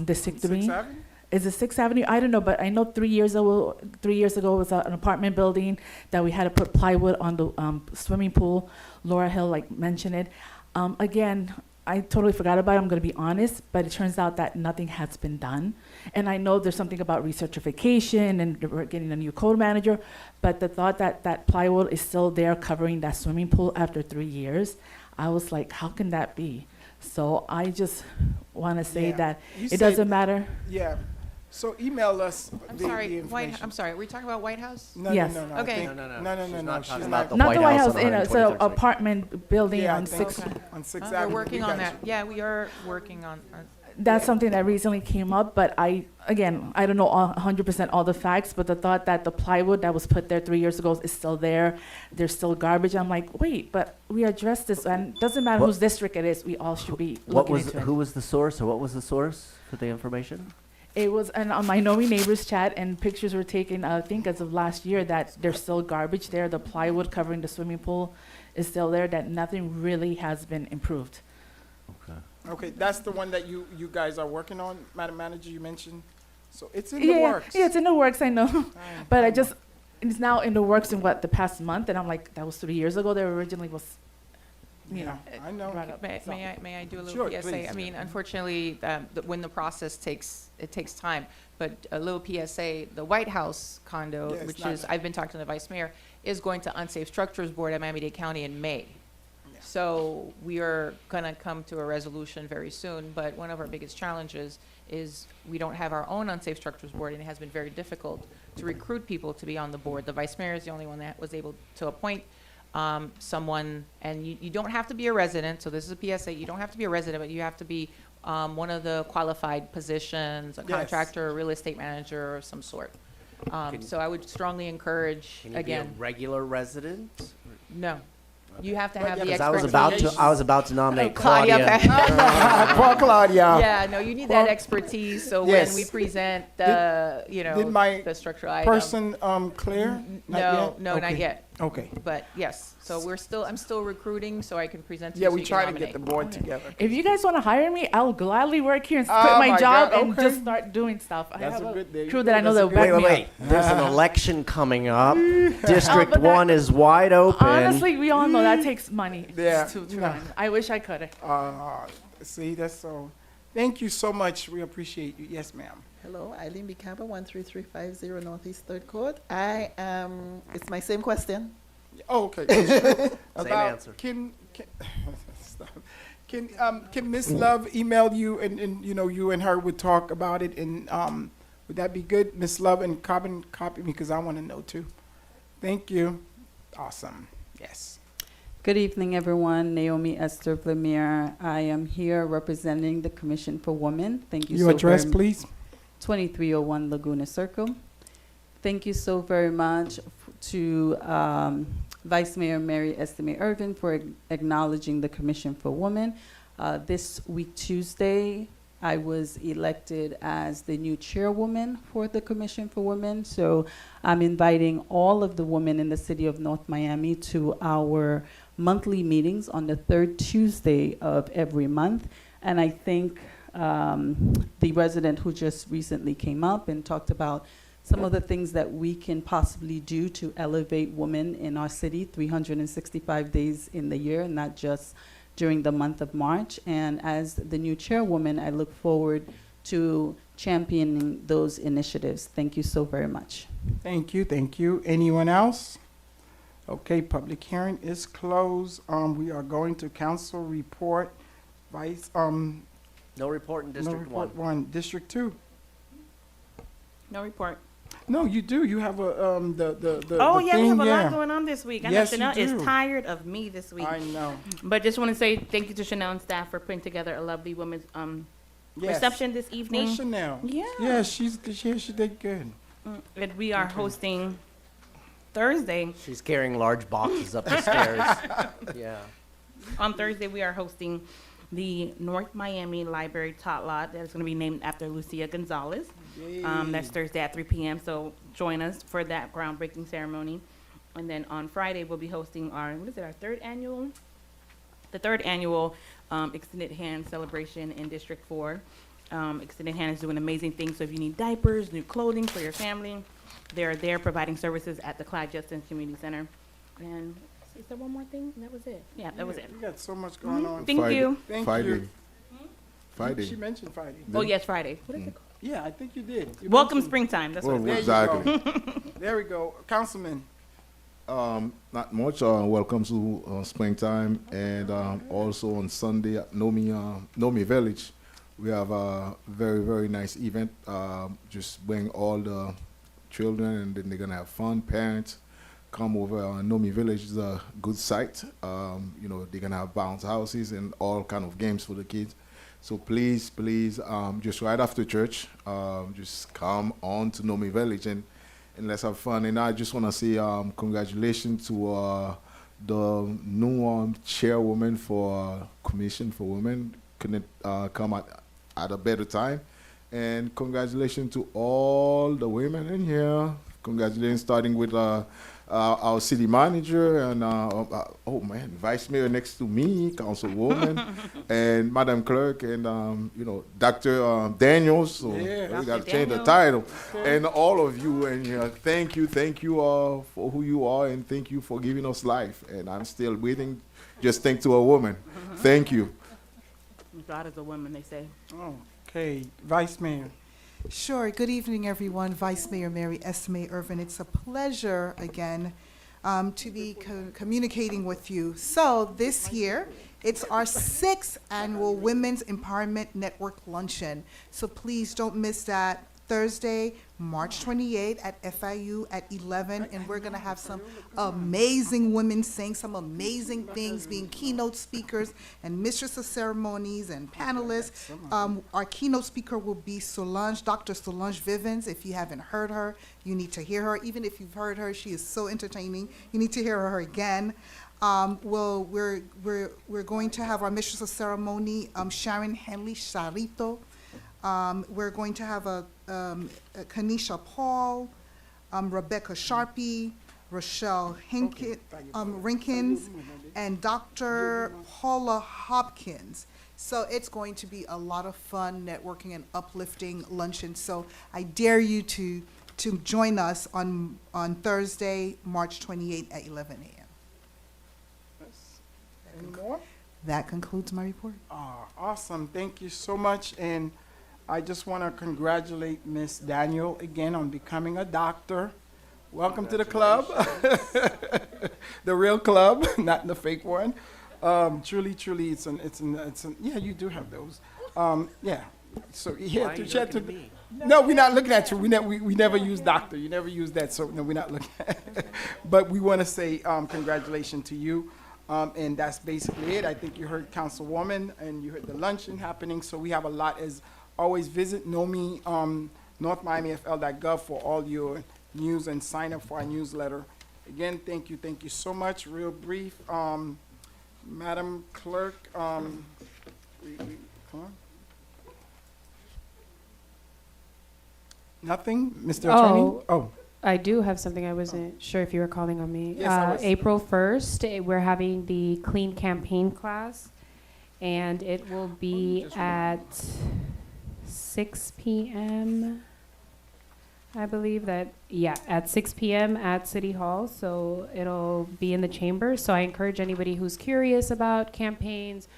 District 3. 6th Avenue? Is it 6th Avenue? I don't know, but I know 3 years ago was an apartment building that we had to put plywood on the swimming pool. Laura Hill mentioned it. Again, I totally forgot about it, I'm going to be honest, but it turns out that nothing has been done. And I know there's something about recertification and we're getting a new code manager, but the thought that that plywood is still there covering that swimming pool after 3 years, I was like, how can that be? So I just want to say Yeah. that You it say- doesn't matter. Yeah. So email us I'm the sorry, information. I'm sorry, are we talking about White House? No, Yes. no, no. I Okay. think- No, no, no. No, no, She's no, not no. talking She's about not. the Not White the White House House, on it's an 123rd Street. apartment building Yeah, I on think 6th. so. On 6th We're Avenue. working We on got that. you. Yeah, we are working on. That's something that recently came up, but I don't know 100% all the facts, but the thought that the plywood that was put there 3 years ago is still there, there's still garbage. I'm like, wait, but we addressed this, and it doesn't matter What- whose district it is, we all should be What looking was, into it. who was the source, or what was the source for the information? It was on my Know Me Neighbors chat, and pictures were taken, I think as of last year, that there's still garbage there. The plywood covering the swimming pool is still there, that nothing really has been improved. Okay, that's the one that you guys are working on, Madam Manager, you mentioned? So it's in the Yeah, works. yeah, it's in the works, I know. But it's now in the works in the past month, and I'm like, that was 3 years ago. There originally was, Yeah, I know. brought up. So- May I do a little Sure, PSA? please. I mean, unfortunately, when the process takes time, but a little PSA, the White House condo, Yeah, it's which not is, done. I've been talking to the Vice Mayor, is going to Unsafe Structures Board at Miami-Dade County in May. So we are going to come to a resolution very soon, but one of our biggest challenges is we don't have our own Unsafe Structures Board, and it has been very difficult to recruit people to be on the board. The Vice Mayor is the only one that was able to appoint someone, and you don't have to be a resident, so this is a PSA, you don't have to be a resident, but you have to be one of the qualified positions, a Yes. contractor, a real estate manager of some sort. So I would strongly encourage, Can you again, be a regular resident? no. You have to have the Because expertise. I was about to nominate Claudia. Claudia. Poor Claudia. Yeah, no, you need that expertise, so when Yes. we present the, Did my the structural item. person clear? Not No, yet? no, not Okay. yet. Okay. But yes, so I'm still recruiting, so I can present to you. Yeah, so we you can try to get the nominate. board together. If you guys want to hire me, I'll gladly work here and Oh quit my my job God, and okay. just start doing stuff. I That's have a good- there you crew go, that I know that's a that will good- back Wait, me up. There's an election coming up. District but that- 1 is wide open. Honestly, we all know that takes money Yeah. to No. run. I wish I could. See, that's so, thank you so much. We appreciate you. Yes, ma'am. Hello, Eileen Bicaba, 13350 Northeast Third Court. It's my same question. Oh, okay. About- answer. Stop. Can Miss Love email you and you and her would talk about it, and would that be good, Miss Love, and copy me, because I want to know too. Thank you. Awesome. Yes. Good evening, everyone. Naomi Esther Vladimir. I am here representing the Commission for Women. Thank you Your so address, very please. 2301 Laguna Circle. Thank you so very much to Vice Mayor Mary Estime Irvin for acknowledging the Commission for Women. This week, Tuesday, I was elected as the new chairwoman for the Commission for Women. So I'm inviting all of the women in the city of North Miami to our monthly meetings on the third Tuesday of every month. And I think the resident who just recently came up and talked about some of the things that we can possibly do to elevate women in our city 365 days in the year, not just during the month of March. And as the new chairwoman, I look forward to championing those initiatives. Thank you so very much. Thank you. Thank you. Anyone else? Okay, public hearing is closed. We are going to council report. Vice, No report in no District report 1. 1. District 2. No report. No, you do. You have a the Oh, the yeah, we thing, have a yeah. lot going on this week. I know Yes, you Chanel is do. tired of me this week. I know. But just want to say thank you to Chanel and staff for putting together a lovely women's Yes. reception this evening. Where's Chanel? Yeah. Yeah, she did good. And we are hosting Thursday. She's carrying large boxes up the stairs. Yeah. On Thursday, we are hosting the North Miami Library Tot Lot that is going to be named after Lucia Gonzalez. That's Thursday at 3 p.m. So join us for that groundbreaking ceremony. And then on Friday, we'll be hosting our third annual Extended Hand celebration in District 4. Extended Hand is doing amazing things. So if you need diapers, new clothing for your family, they're there providing services at the Clyde Justin Community Center. And is there one more thing? That was it. Yeah, that was it. We got so much going on. Thank you. Thank Friday. you. Friday. She mentioned Friday. Oh, yes, Friday. What is it called? Yeah, I think you did. You Welcome mentioned- springtime. That's what Well, it's exactly. There we go. Councilman. Not much. Welcome to springtime, and also on Sunday at Nomi Village, we have a very, very nice event. Just bring all the children, and then they're gonna have fun. Parents come over. Nomi Village is a good site. They're gonna have bounce houses and all kind of games for the kids. So please, just right after church, just come on to Nomi Village and let's have fun. And I just want to say congratulations to the new chairwoman for Commission for Women. Couldn't come at a better time. And congratulations to all the women in here. Congratulations, starting with our city manager and vice mayor next to me, councilwoman, and Madam Clerk, and Dr. Daniels. So Yeah. we got to Dr. change the Daniels. title. Okay. And all of you in here, thank you all for who you are, and thank you for giving us life. And I'm still waiting. Just thank to a woman. Thank you. God is a woman, they say. Okay, Vice Mayor. Sure. Good evening, everyone. Vice Mayor Mary Estime Irvin. It's a pleasure again to be communicating with you. So this year, it's our 6th annual Women's Empowerment Network Luncheon. So please don't miss that. Thursday, March 28th at FIU at 11, and we're gonna have some amazing women saying some amazing things, being keynote speakers and mistress of ceremonies and panelists. Our keynote speaker will be Dr. Solange Vivens. If you haven't heard her, you need to hear her. Even if you've heard her, she is so entertaining. You need to hear her again. We're going to have our mistress of ceremony, Sharon Henley Charito. We're going to have Kanisha Paul, Rebecca Sharpie, Rochelle Rinkins, and Dr. Paula Hopkins. So it's going to be a lot of fun, networking, and uplifting luncheon. So I dare you to join us on Thursday, March 28th at 11 a.m. Any more? That concludes my report. Awesome. Thank you so much. And I just want to congratulate Miss Daniel again on becoming a doctor. Welcome to the club. The real club, not the fake one. Truly, it's an, yeah, you do have those. Yeah. So yeah, Why are you to looking at me? No, we're not looking at you. We never use doctor. You never use that. So no, we're not looking at it. But we want to say congratulations to you. And that's basically it. I think you heard Councilwoman and you heard the luncheon happening. So we have a lot. As always, visit NOMI, NorthMiamiFL.gov for all your news and sign up for our newsletter. Again, thank you so much. Real brief, Madam Clerk, come on. Nothing, Mr. Attorney? Oh. I do have something. I wasn't sure if you were calling on me. Yes, I was. April 1st, we're having the Clean Campaign class, and it will be at 6 p.m. I believe that, yeah, at 6 p.m. at City Hall. So it'll be in the chamber. So I encourage anybody who's curious about campaigns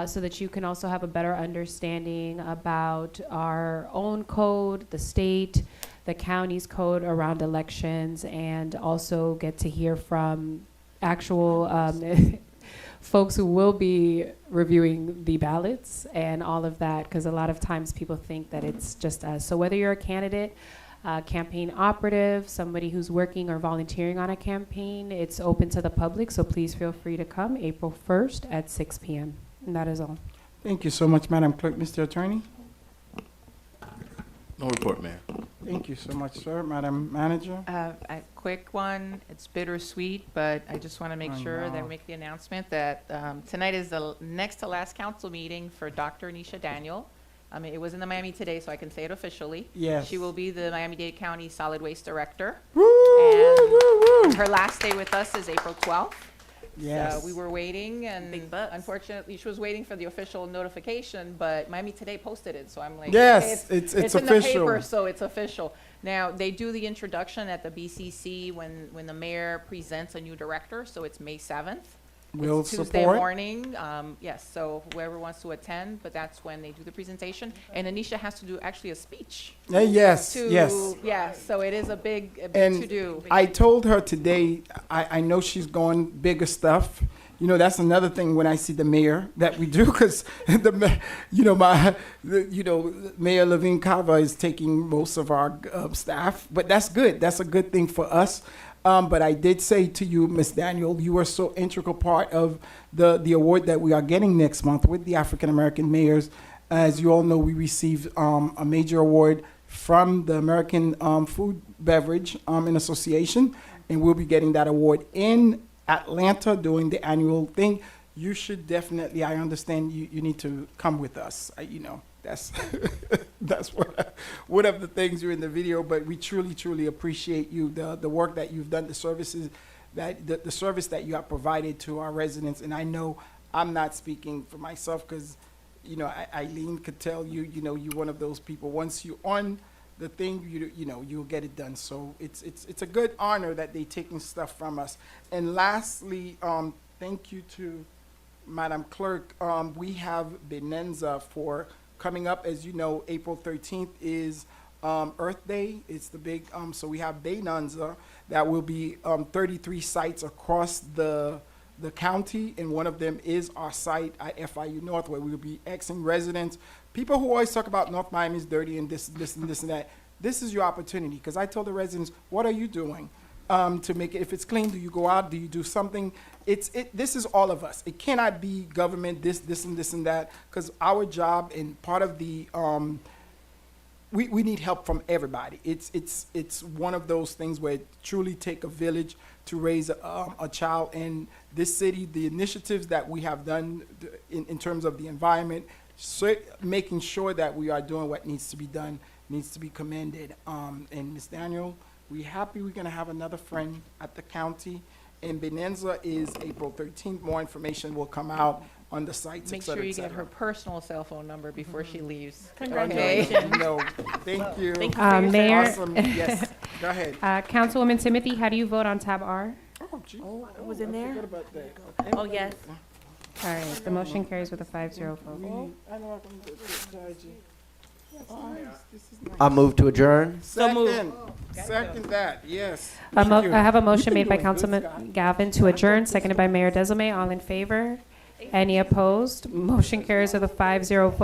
so that you can also have a better understanding about our own code, the state, the county's code around elections, and also get to hear from actual folks who will be reviewing the ballots and all of that, because a lot of times people think that it's just us. So whether you're a candidate, campaign operative, somebody who's working or volunteering on a campaign, it's open to the public, so please feel free to come April 1st at 6 p.m. And that is all. Thank you so much, Madam Clerk. Mr. Attorney? No report, Mayor. Thank you so much, sir. Madam Manager? A quick one, it's bittersweet, but I just want to make I sure that know. we make the announcement that tonight is the next to last council meeting for Dr. Anisha Daniel. It was in the Miami Today, so I can say it officially. Yes. She will be the Miami-Dade County Solid Waste Director. Woo, woo, woo, woo. Her last day with us is April 12th. Yes. So we were waiting, and unfortunately, she was waiting for the official notification, but Miami Today posted it, so I'm like, Yes, okay, it's in the official. paper, so it's official. Now, they do the introduction at the BCC when the mayor presents a new director, so it's May 7th. We'll It's Tuesday support. morning, yes, so whoever wants to attend, but that's when they do the presentation. And Anisha has to do actually a speech. Yes, yes. Yeah, so it is a big And to-do. I told her today, I know she's going bigger stuff. You know, that's another thing when I see the mayor that we do, because Mayor Levine Cava is taking most of our staff, but that's good. That's a good thing for us. But I did say to you, Ms. Daniel, you are so integral part of the award that we are getting next month with the African American mayors. As you all know, we received a major award from the American Food Beverage and Association, and we'll be getting that award in Atlanta doing the annual thing. You should definitely, I understand you need to come with us. That's that's one of the things you're in the video, but we truly, truly appreciate you, the work that you've done, the services that the service that you have provided to our residents. And I know I'm not speaking for myself, because Eileen could tell you, you're one of those people. Once you're on the thing, you'll get it done. So it's a good honor that they're taking stuff from us. And lastly, thank you to Madam Clerk. We have Benenza for coming up. As you know, April 13th is Earth Day. It's the big, so we have Benenza that will be 33 sites across the county, and one of them is our site at FIU North, where we'll be Xing residents. People who always talk about North Miami is dirty and this and that. This is your opportunity, because I told the residents, what are you doing to make it? If it's clean, do you go out? Do you do something? This is all of us. It cannot be government, this and that, because our job and part of the we need help from everybody. It's one of those things where it truly take a village to raise a child. And this city, the initiatives that we have done in terms of the environment, so making sure that we are doing what needs to be done, needs to be commended. And Ms. Daniel, we're happy we're gonna have another friend at the county. And Benenza is April 13th. More information will come out on the sites, Make et cetera, sure you et get cetera. her personal cell phone number before she leaves. Congratulations. No, thank you. Thank you for your Mayor, Awesome, yes, go ahead. Councilwoman Timothy, how do you vote on tab R? Oh, gee. it was in I there? forgot about that. Oh, yes. All right, the motion carries with a 5-0 vote. I know I can do it. Oh, nice. This is nice. I move to adjourn. Second that, yes. I Thank you. have a motion You've made by been doing good, Councilman Scott. Galvin to adjourn, seconded by Mayor Desume. All in favor? Any opposed? Motion carries with a 5-0 vote.